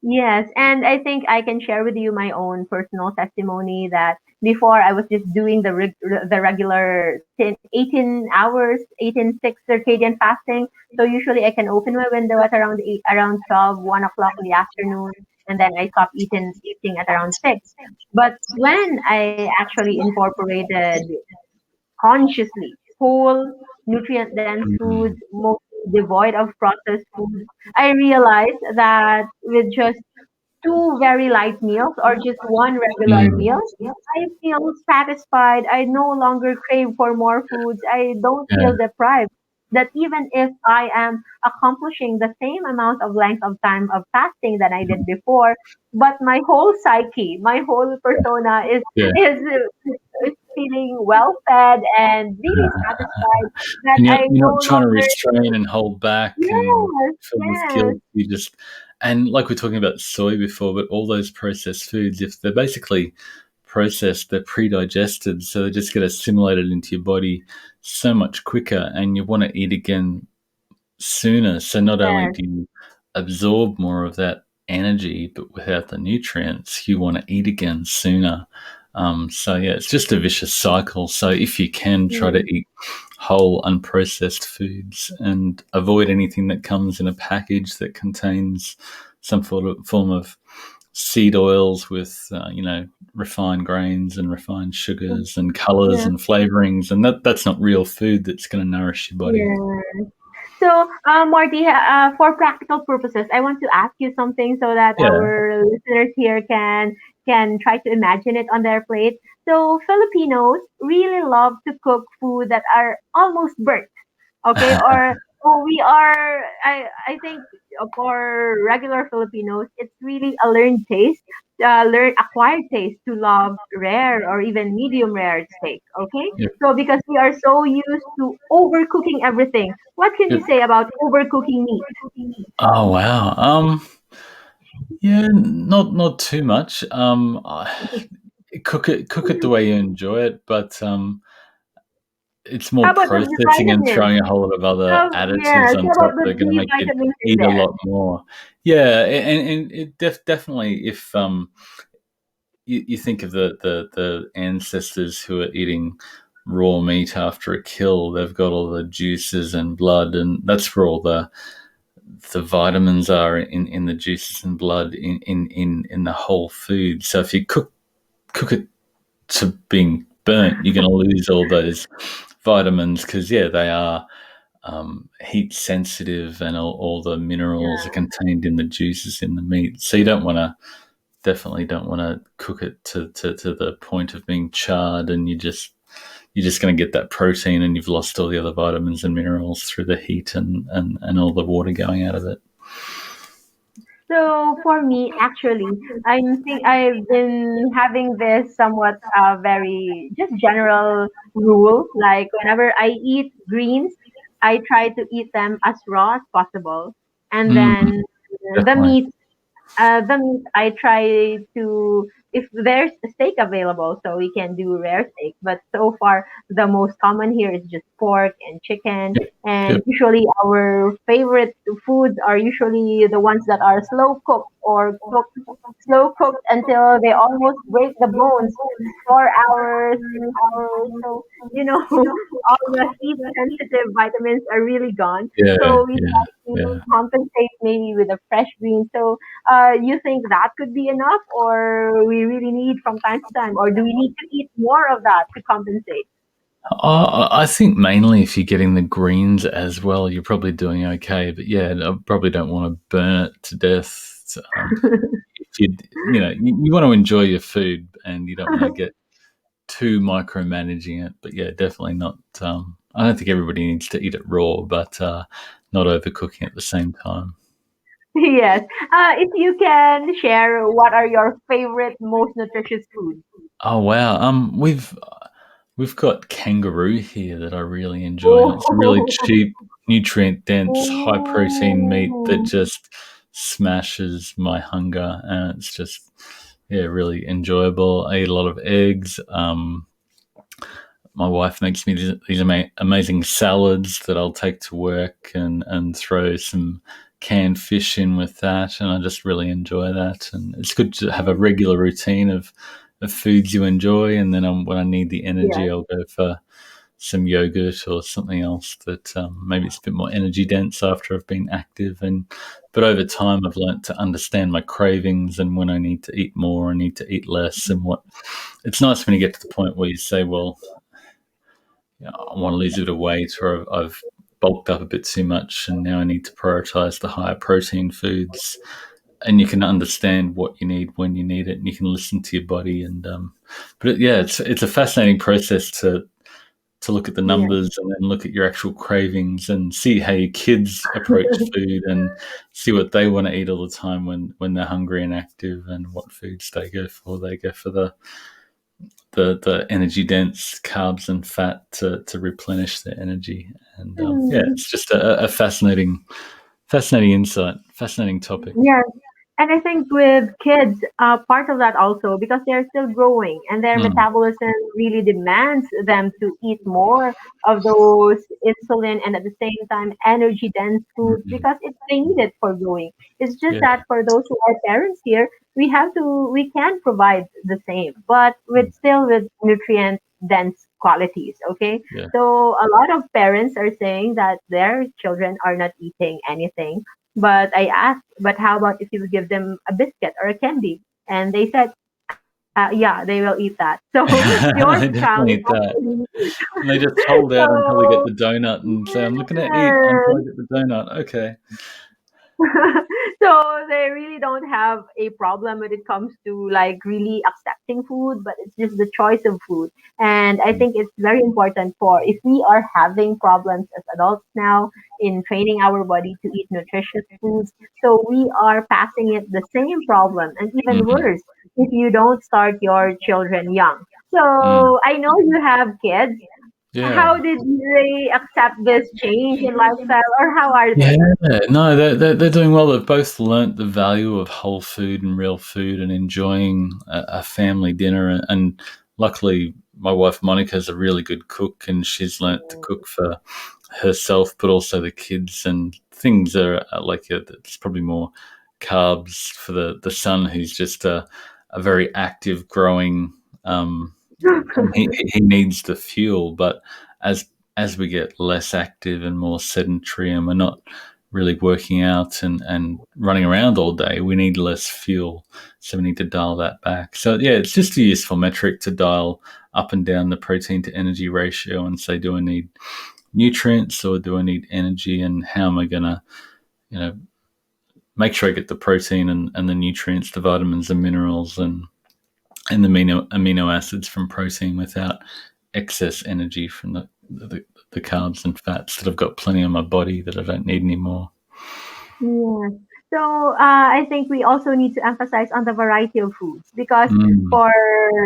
Yes, and I think I can share with you my own personal testimony that before I was just doing the regular 18 hours, 18:6 circadian fasting. So usually I can open my window at around 8, around 12, 1 o'clock in the afternoon, and then I stop eating at around 6. But when I actually incorporated consciously whole nutrient dense foods, Mm, mostly devoid of processed foods, I realized that with just two very light meals or just one regular Mm. meal, I feel satisfied. I no longer crave for more foods. I don't Yeah. feel deprived. That even if I am accomplishing the same amount of length of time of fasting that I did before, but my whole psyche, my whole persona Yeah. is, is feeling well fed and really satisfied that And I you're no not trying to longer. restrain and hold back and Yes, feel this yes, guilt. You just and like we're talking about soy before, but all those processed foods, if they're basically processed, they're pre-digested, so they just get assimilated into your body so much quicker, and you want to eat again sooner. So not only yes, do you absorb more of that energy, but without the nutrients, you want to eat again sooner. So yeah, it's just a vicious cycle. So if you can try to yes, eat whole, unprocessed foods and avoid anything that comes in a package that contains some form of seed oils with refined grains and refined sugars and colors yes, and flavorings, and that's not real food that's going to nourish your body. yes. So, Marty, for practical purposes, I want to ask you something so that Yeah. our listeners here can try to imagine it on their plate. So, Filipinos really love to cook food that are almost burnt, okay? Or we are, I think for regular Filipinos, it's really a learned taste, learn acquired taste to love rare or even medium rare steak, okay? Yep. So because we are so used to overcooking everything, what can Yep. you say about overcooking meat? Oh wow. Yeah, not too much. Cook it the way you enjoy it, but it's more How about the processing and vitamins? throwing a whole lot of other Yes, additives on how about top the that are going to B make you vitamins in eat a there? lot more. Yeah, and it definitely if you think of the ancestors who are eating raw meat after a kill, they've got all the juices and blood, and that's where all the vitamins are in the juices and blood in the whole food. So if you cook it to being burnt, you're going to lose all those vitamins because yeah, they are heat sensitive, and all the minerals are contained in the juices in the meat. So you don't want to definitely don't want to cook it to the point of being charred, and you're just going to get that protein, and you've lost all the other vitamins and minerals through the heat and all the water going out of it. So for me, actually, I've been having this somewhat very just general rule. Like whenever I eat greens, I try to eat them as raw as possible, and Mm, then the definitely. meat the meat I try to, if there's a steak available, so we can do rare steak. But so far, the most common here is just pork and chicken. Yep. And Yep. usually our favorite foods are usually the ones that are slow cooked until they almost break the bones. 4 hours, 6 hours. So, all the heat sensitive vitamins are really gone. Yeah. So we Yeah. try to Yeah. compensate maybe with a fresh green. So you think that could be enough, or we really need from time to time, or do we need to eat more of that to compensate? I think mainly if you're getting the greens as well, you're probably doing okay. But yeah, I probably don't want to burn it to death. If you want to enjoy your food, and you don't want to get too micromanaging it. But yeah, definitely not. I don't think everybody needs to eat it raw, but not overcooking at the same time. Yes. If you can share, what are your favorite, most nutritious foods? Oh wow. We've got kangaroo here that I really enjoy, and it's really Oh, cheap, nutrient dense, high protein meat that oh, just smashes my hunger, and it's just yeah, really enjoyable. I eat a lot of eggs. My wife makes me these amazing salads that I'll take to work and throw some canned fish in with that, and I just really enjoy that. And it's good to have a regular routine of foods you enjoy, and then when I need the energy, yes. I'll go for some yogurt or something else that maybe it's a bit more energy dense after I've been active. And but over time, I've learnt to understand my cravings and when I need to eat more, I need to eat less, and what. It's nice when you get to the point where you say, well, I want to lose a bit of weight, or I've bulked up a bit too much, and now I need to prioritize the higher protein foods. And you can understand what you need when you need it, and you can listen to your body. And yeah, it's a fascinating process to look at the Yeah. numbers and then look at your actual cravings and see how your kids approach food and see what they want to eat all the time when they're hungry and active, and what foods they go for. They go for the energy dense carbs and fat to replenish their energy. And yeah, Hmm. it's just a fascinating insight, fascinating topic. Yeah. And I think with kids, part of that also because they're still growing and their Mm, metabolism really demands them to eat more of those insulin and at the same time energy dense foods mm, because they need it for growing. It's just yeah, that for those who are parents here, we can provide the same, but with mm, still with nutrient dense qualities. Okay. yeah. So a lot of parents are saying that their children are not eating anything, but I asked, but how about if you give them a biscuit or a candy? And they said, yeah, they will eat that. So your They child is definitely eat that. actually And they just hold out until they get so the donut and say, "I'm not going to eat until I yes. get the donut." Okay. So they really don't have a problem when it comes to like really accepting food, but it's just the choice of food. And I Mm, think it's very important for if we are having problems as adults now in training our body to eat nutritious foods, so we are passing it the same problem and even mm, worse if you don't start your children young. mm. So I know you have kids. Yeah. How did they accept this change in lifestyle or how are Yeah, they? no, they're doing well. They've both learnt the value of whole food and real food and enjoying a family dinner. And luckily, my wife Monica's a really good cook, and she's learnt to cook for herself, but also the kids. And things are like it's probably more carbs for the son, who's just a very active, growing. And he needs the fuel, but as as we get less active and more sedentary and we're not really working out and running around all day, we need less fuel. So we need to dial that back. So yeah, it's just a useful metric to dial up and down the protein to energy ratio and say, do I need nutrients or do I need energy, and how am I gonna, you know, make sure I get the protein and the nutrients, the vitamins and minerals and the amino acids from protein without excess energy from the carbs and fats that I've got plenty on my body that I don't need anymore. Yes. So I think we also need to emphasize on the variety of foods because Mm, for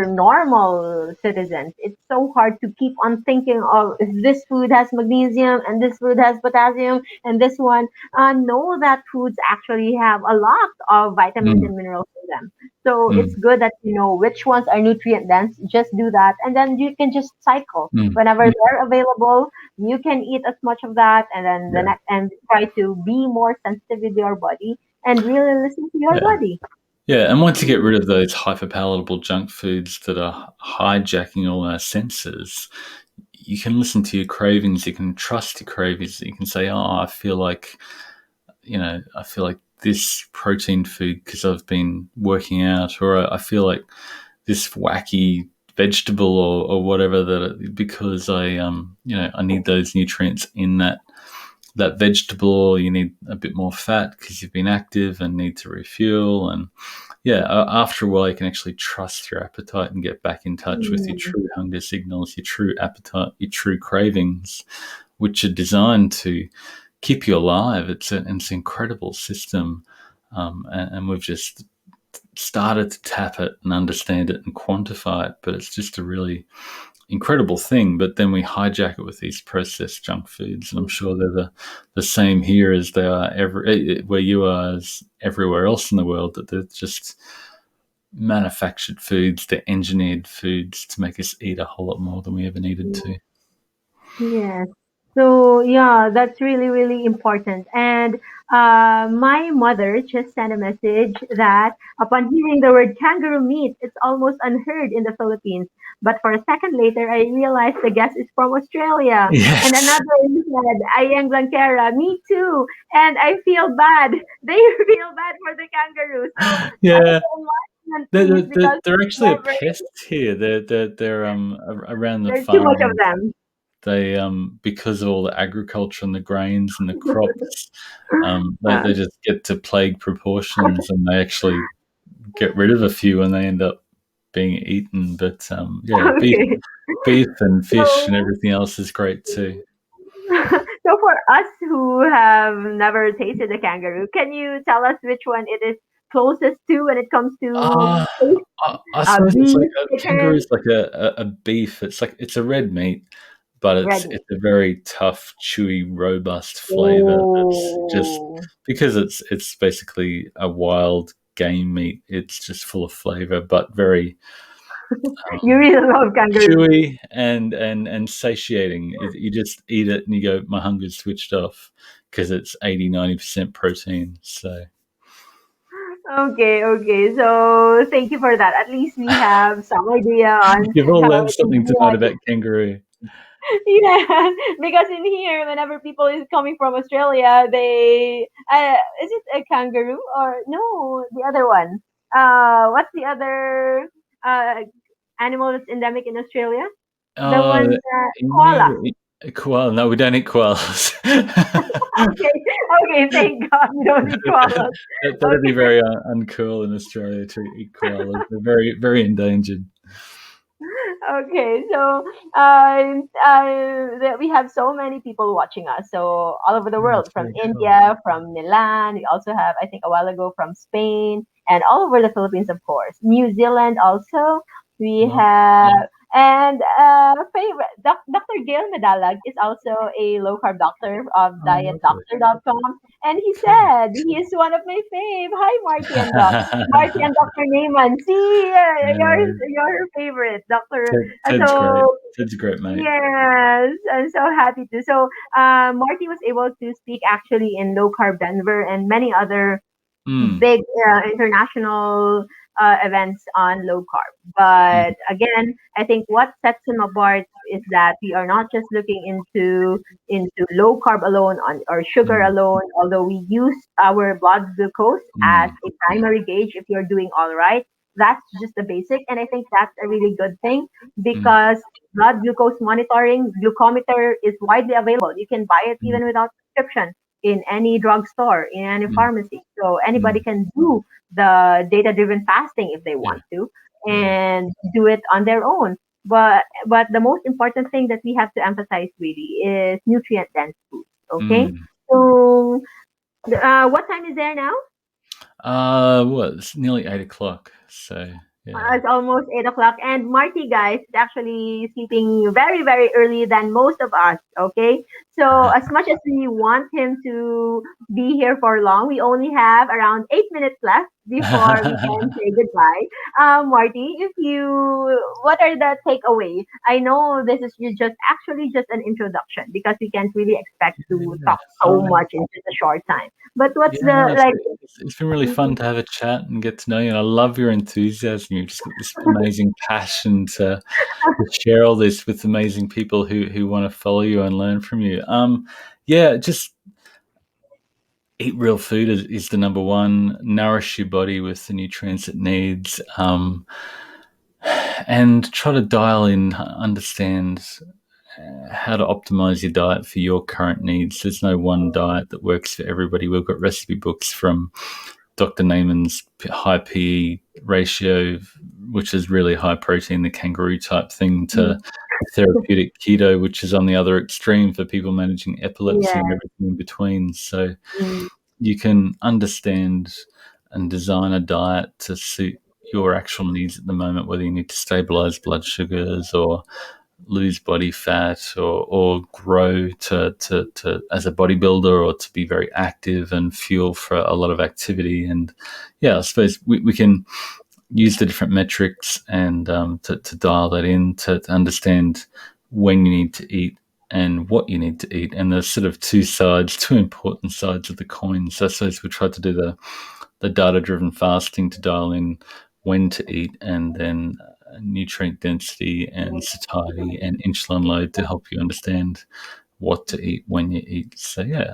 normal citizens, it's so hard to keep on thinking of if this food has magnesium and this food has potassium and this one. Know that foods actually have a lot of vitamins mm, and minerals in them. So it's mm, good that you know which ones are nutrient dense. Just do that, and then you can just cycle mm, whenever mm, they're available. You can eat as much of that and then the yeah, next and try to be more sensitive with your body and really listen to your yeah, body. yeah. And once you get rid of those hyperpalatable junk foods that are hijacking all our senses, you can listen to your cravings. You can trust your cravings. You can say, "Oh, I feel like this protein food because I've been working out, or I feel like this wacky vegetable or whatever because I need those nutrients in that vegetable, or you need a bit more fat because you've been active and need to refuel. And yeah, after a while you can actually trust your appetite and get back in touch with your Mm, true hunger signals, your true appetite, your true cravings, which are designed to keep you alive. It's an incredible system, and we've just started to tap it and understand it and quantify it, but it's just a really incredible thing. But then we hijack it with these processed junk foods, and I'm sure they're the same here as they are where you are as everywhere else in the world. That they're just manufactured foods, they're engineered foods to make us eat a whole lot more than we ever needed to. yes. So yeah, that's really, really important. And my mother just sent a message that upon hearing the word kangaroo meat, it's almost unheard in the Philippines. But for a second later, I realized the guest is from Australia. And Yes. another said, Ayang Blanquera, me too. And I feel bad. They feel bad for the kangaroo. So Yeah. the enlightenment, They're, please, they're, they're because they're actually a never pest here. They're around the there's too much of farms. them. they because of all the agriculture and the grains and the crops, they Uh, just get to plague proportions, and they actually get rid of a few, and they end up being eaten. But yeah, okay. beef and fish and So, everything else is great too. so for us who have never tasted the kangaroo, can you tell us which one it is closest to when it comes to Uh, taste? I suppose it's Beef, like a kangaroo chicken, is like a beef. It's like it's a red meat, but red meat. it's a very tough, chewy, robust flavor. That's just Oh, because it's basically a wild game meat. It's just full of flavor, but very you um, really love kangaroo. chewy and satiating. You just eat it and you go, my hunger's switched off because it's 80-90% protein. So Okay, okay. So thank you for that. At least we have some idea on you've all how learned it is something tonight like. about kangaroo. Yeah, because in here, whenever people is coming from Australia, they is it a kangaroo or no, the other one? What's the other uh animal that's endemic in Australia? The Oh, one the koala. emu, koala. No, we don't eat koalas. Okay, okay. Thank God we don't need koalas. That'd be Okay. very uncool in Australia to eat koalas. They're very, very endangered. Okay, so we have so many people watching us, so all over the Yeah, world, it's from very cool. India, from Milan. We also have, I think, a while ago from Spain, and all over the Philippines, of course. New Zealand also. We Well, have, and favorite Dr. Gail Medalag is also a low carb doctor of oh, lovely. dietdoctor.com, and he Cool. said he is one of my fave. Hi, Marty and Doc. Marty and Dr. Neyman. See, No, you're her favorite, Doctor. Ted's great. So Ted's a great mate. yes, I'm so happy to. So Marty was able to speak actually in Low Carb Denver and many other Mm, big international events on low carb. But mm, again, I think what sets him apart is that we are not just looking into low carb alone on or sugar mm, alone. Although we use our blood glucose as mm, a primary gauge, if you're doing all right, that's just the basic, and I think that's a really good thing mm, because blood glucose monitoring glucometer is widely available. You can buy it mm, even without prescription in any drugstore, in any mm, pharmacy. So anybody mm. can do the data driven fasting if they Yeah, want to yeah. and do it on their own. But the most important thing that we have to emphasize really is nutrient dense foods. Okay. Mm. So what time is there now? What? It's nearly 8 o'clock. So yeah. It's almost 8 o'clock. And Marty, guys, is actually sleeping very, very early than most of us. Okay. So, as much as we want him to be here for long, we only have around 8 minutes left before we can say goodbye. Marty, what are the takeaways? I know this is just actually just an introduction because we can't really expect to Yeah. talk so much in just a short time. But what's Yeah, the no, like? it's been really fun to have a chat and get to know you. And I love your enthusiasm. You've just got this amazing passion to share all this with amazing people who want to follow you and learn from you. Yeah, just eat real food is the number one. Nourish your body with the nutrients it needs. And try to dial in, understand how to optimize your diet for your current needs. There's no one diet that works for everybody. We've got recipe books from Dr. Neyman's high PE ratio, which is really high protein, the kangaroo type thing, to therapeutic keto, which is on the other extreme for people managing epilepsy Yeah. and everything in between. So Mm, you can understand and design a diet to suit your actual needs at the moment, whether you need to stabilize blood sugars or lose body fat or grow to as a bodybuilder or to be very active and fuel for a lot of activity. And yeah, I suppose we can use the different metrics and to dial that in to understand when you need to eat and what you need to eat. And there's sort of two important sides of the coin. So I suppose we tried to do the data driven fasting to dial in when to eat, and then nutrient density and satiety and insulin load to help you understand what to eat when you eat. So yeah,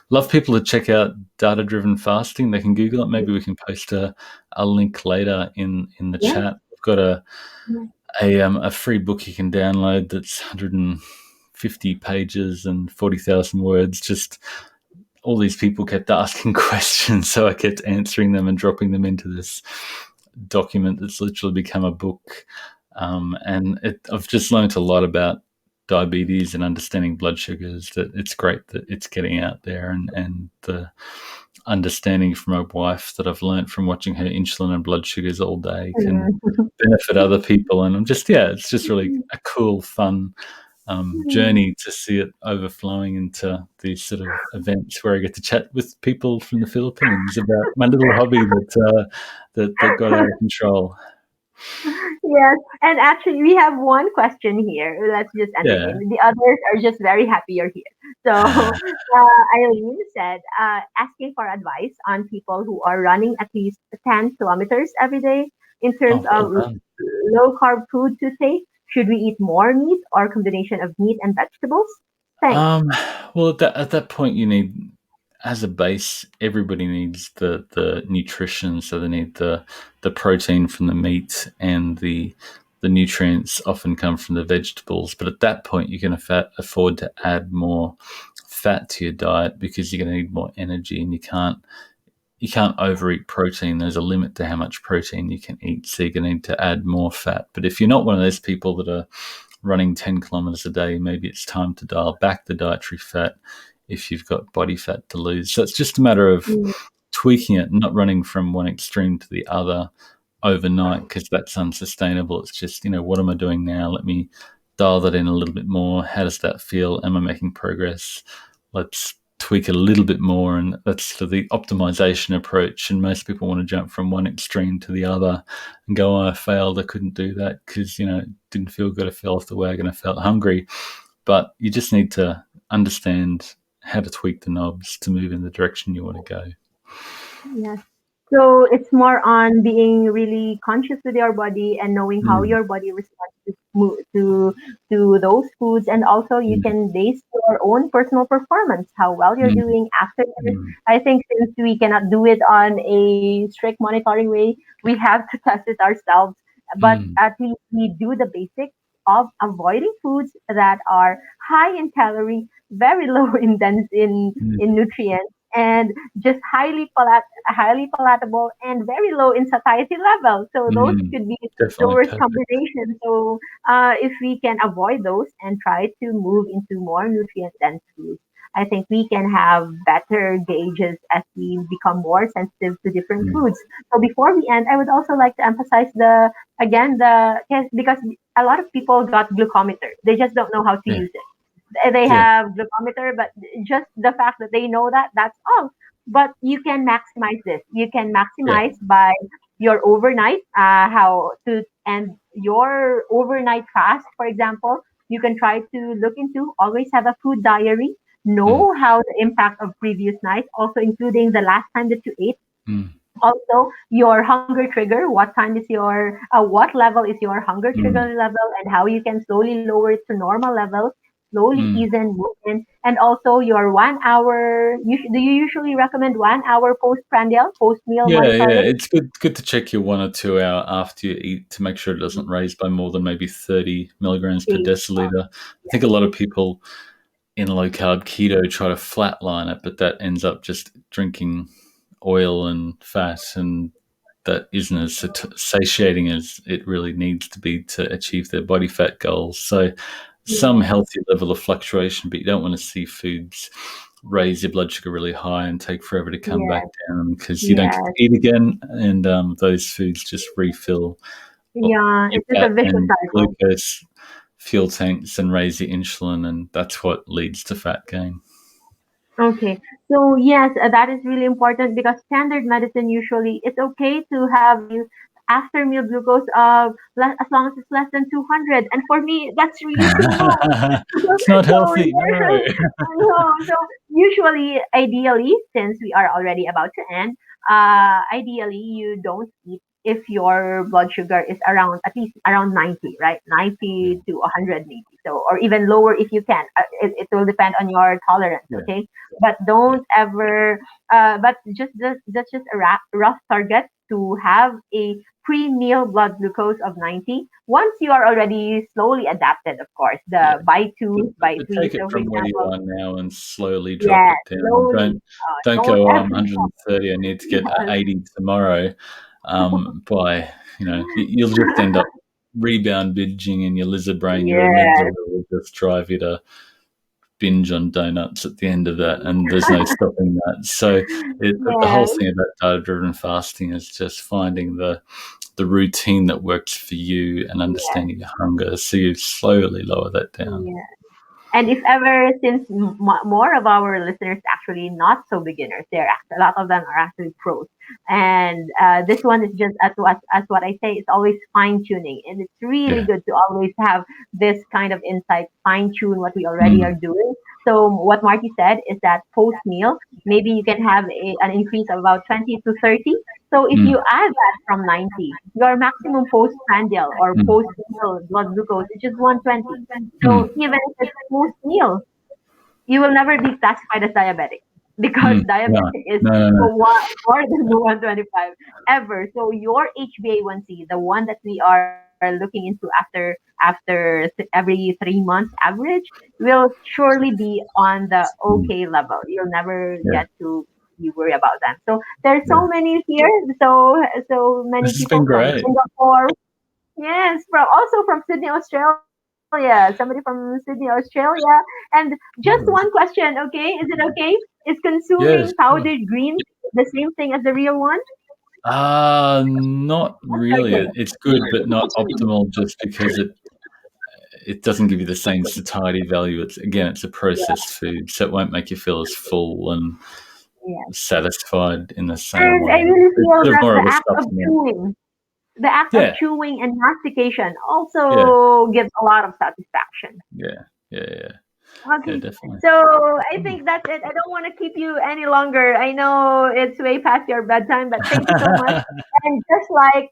love people to check out data driven fasting. They can Google it. Maybe we can post a link later in the yeah. chat. We've got a free book you can download that's 150 50 pages and 40,000 words. Just all these people kept asking questions, so I kept answering them and dropping them into this document that's literally become a book. I've just learned a lot about diabetes and understanding blood sugars. That it's great that it's getting out there, and the understanding from my wife that I've learned from watching her insulin and blood sugars all day can benefit other people. And I'm just, yeah, it's just really a cool, fun journey to see it overflowing into these sort of events where I get to chat with people from the Philippines about my little hobby that got out of control. Yes, and actually, we have one question here. Let's just Yeah. entertain. The others are just very happy you're here. So, Eileen said, asking for advice on people who are running at least 10 kilometers every day in terms Oh, of well done. low carb food to take. Should we eat more meat or combination of meat and vegetables? Thanks. Um, well, at that point, you need, as a base, everybody needs the nutrition. So they need the protein from the meat, and the nutrients often come from the vegetables. But at that point, you can afford to add more fat to your diet because you're going to need more energy, and you can't overeat protein. There's a limit to how much protein you can eat, so you're going to need to add more fat. But if you're not one of those people that are running 10 kilometers a day, maybe it's time to dial back the dietary fat if you've got body fat to lose. So it's just a matter of Mm, tweaking it, not running from one extreme to the other overnight, because that's unsustainable. It's just, what am I doing now? Let me dial that in a little bit more. How does that feel? Am I making progress? Let's tweak a little bit more. And that's sort of the optimization approach. And most people want to jump from one extreme to the other and go, oh, I failed. I couldn't do that because, it didn't feel good. I fell off the wagon. I felt hungry. But you just need to understand how to tweak the knobs to move in the direction you want to go. yes. So it's more on being really conscious with your body and knowing how Mm, your body responds to those foods, and also you mm, can base your own personal performance, how well you're mm, doing after this. mm, I think since we cannot do it on a strict monitoring way, we have to test it ourselves. But mm, at least we do the basics of avoiding foods that are high in calorie, very low in dense in mm, nutrients, and just highly palatable and very low in satiety level. So those mm. could be the Definitely worst perfect. combination. So if we can avoid those and try to move into more nutrient dense foods, I think we can have better gauges as we become more sensitive to different Mm, foods. So before we end, I would also like to emphasize the again the yes, because a lot of people got glucometer. They just don't know how to yeah, use it. They yeah, have glucometer, but just the fact that they know that, that's all. But you can maximize this. You can yeah. maximize by your overnight, how to and your overnight fast, for example. You can try to look into, always have a food diary, Mm, know how the impact of previous nights, also including the last time that you ate, mm, also your hunger trigger, what level is your hunger trigger mm, level, and how you can slowly lower it to normal levels, slowly mm. ease in movement, and also your 1 hour. Do you usually recommend 1 hour postprandial, post meal Yeah, yeah. monitoring? It's good to check your 1 or 2 hour after you eat to make sure it doesn't raise by more than maybe 30 milligrams per Okay. deciliter. I think a lot of people in low carb keto try to flatline it, but that ends up just drinking oil and fat, and that isn't as satiating as it really needs to be to achieve their body fat goals. So, some Yeah. healthy level of fluctuation, but you don't want to see foods raise your blood sugar really high and take forever to come back Yes. down because you don't get Yes. to eat again, and those foods just refill Yeah. your It's just a fat vicious and cycle. glucose fuel tanks and raise your insulin, and that's what leads to fat gain. Okay. So yes, that is really important because standard medicine usually it's okay to have a after meal glucose of as long as it's less than 200. And for me, that's really too low. It's not So healthy. No. no, so usually, ideally, since we are already about to end, ideally you don't eat if your blood sugar is around at least around 90, right? Yeah, 90 to 100 maybe. So or even lower if you can. It will depend on your tolerance, yeah, okay? But yeah. don't ever. But just that's just a rough target. to have a pre-meal blood glucose of 90. Once you are already slowly adapted, of course, Yeah. the by But, two, but, by but three. take it So, for from where you example, are now and slowly drop yeah, it down. slowly. Don't Don't go. I'm ever. 130. I need to get Yes, 80 tomorrow. By you'll just end up rebound binging, and your lizard brain, your yes, amygdala will just drive you to binge on donuts at the end of that, and there's no stopping that. So the whole yes, thing about data-driven fasting is just finding the routine that works for you and yes, understanding your hunger, so you slowly lower that down. yes. And if ever, since more of our listeners actually not so beginners, a lot of them are actually pros. And this one is just as what I say, it's always fine tuning, and it's really Yeah. good to always have this kind of insight, fine tune what we already are Mm. doing. So what Marty said is that post meal, maybe you can have an increase of about 20 to 30. So if Mm. you add that from 90, your maximum postprandial or Mm. post meal blood glucose is just 120. So Mm. even if it's post meal, you will never be classified as diabetic because Mm. No, diabetic is no, no, no. more than 125 ever. So your HbA1c, the one that we are looking into every 3 months average, will surely be on the Mm. okay level. You'll never Yeah, get to you worry about them. So there's yeah. so many here, so This many has people been from great. Singapore. Yes, from Sydney, Australia. Somebody from Sydney, Australia. And just one question, okay? Is it okay? Is consuming Yeah, powdered sure. greens the same thing as the real one? Not really. Okay. It's good, but not optimal, just because it doesn't give you the same satiety value. It's a processed food, so it won't make you feel as full and Yeah. satisfied in the same And I way. really It's feel sort of that more of a supplement. the act of Yeah, chewing and mastication yeah, also gives a lot of satisfaction. yeah, yeah, yeah, yeah, Okay. definitely. So I think that's it. I don't want to keep you any longer. I know it's way past your bedtime, but thank you so much. And just like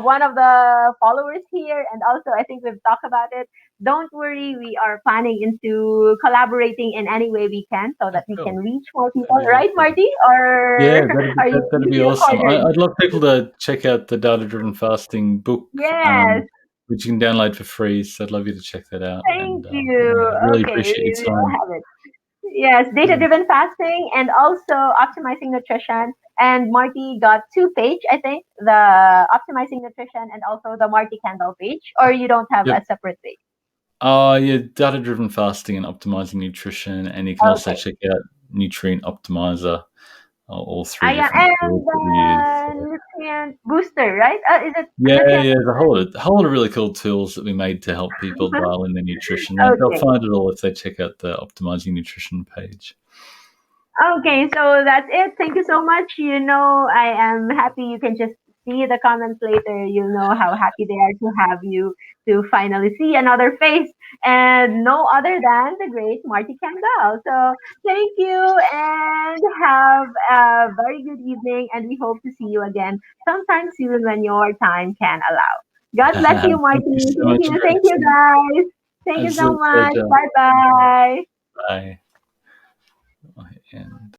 one of the followers here, and also I think we've talked about it. Don't worry, we are planning into collaborating in any way we can so Oh, that we can cool. reach more people. That'd be Right, lovely. Marty? Or Yeah, are you that'd be feel awesome. cornered? I'd love people to check out the Data Driven Fasting book, Yes. which you can download for free. So I'd love you to check that out. Thank And you. really Okay, appreciate your we will time. have it. Yes, data Yeah. driven fasting and also optimizing nutrition. And Marty got two page, I think, the optimizing nutrition and also the Marty Candle page, or you don't have Yep. a separate page. Yeah, Data Driven Fasting and Optimizing Nutrition. And you can also Okay. check out Nutrient Optimizer. All three Yeah, different tools and that we use. nutrient booster, right? Is it Yeah, nutrient yeah, booster? a whole lot of really cool tools that we made to help people dial in their nutrition. They'll Okay. find it all if they check out the Optimizing Nutrition page. Okay, so that's it. Thank you so much. I am happy you can just see the comments later. You'll know how happy they are to have you to finally see another face and no other than the great Marty Kendall. So thank you and have a very good evening. And we hope to see you again sometime soon when your time can allow. God bless you, Thank you Marty. so Thank much, you. Thank you, Grace. guys. Thank you so Absolute much. pleasure. Bye bye. Bye. And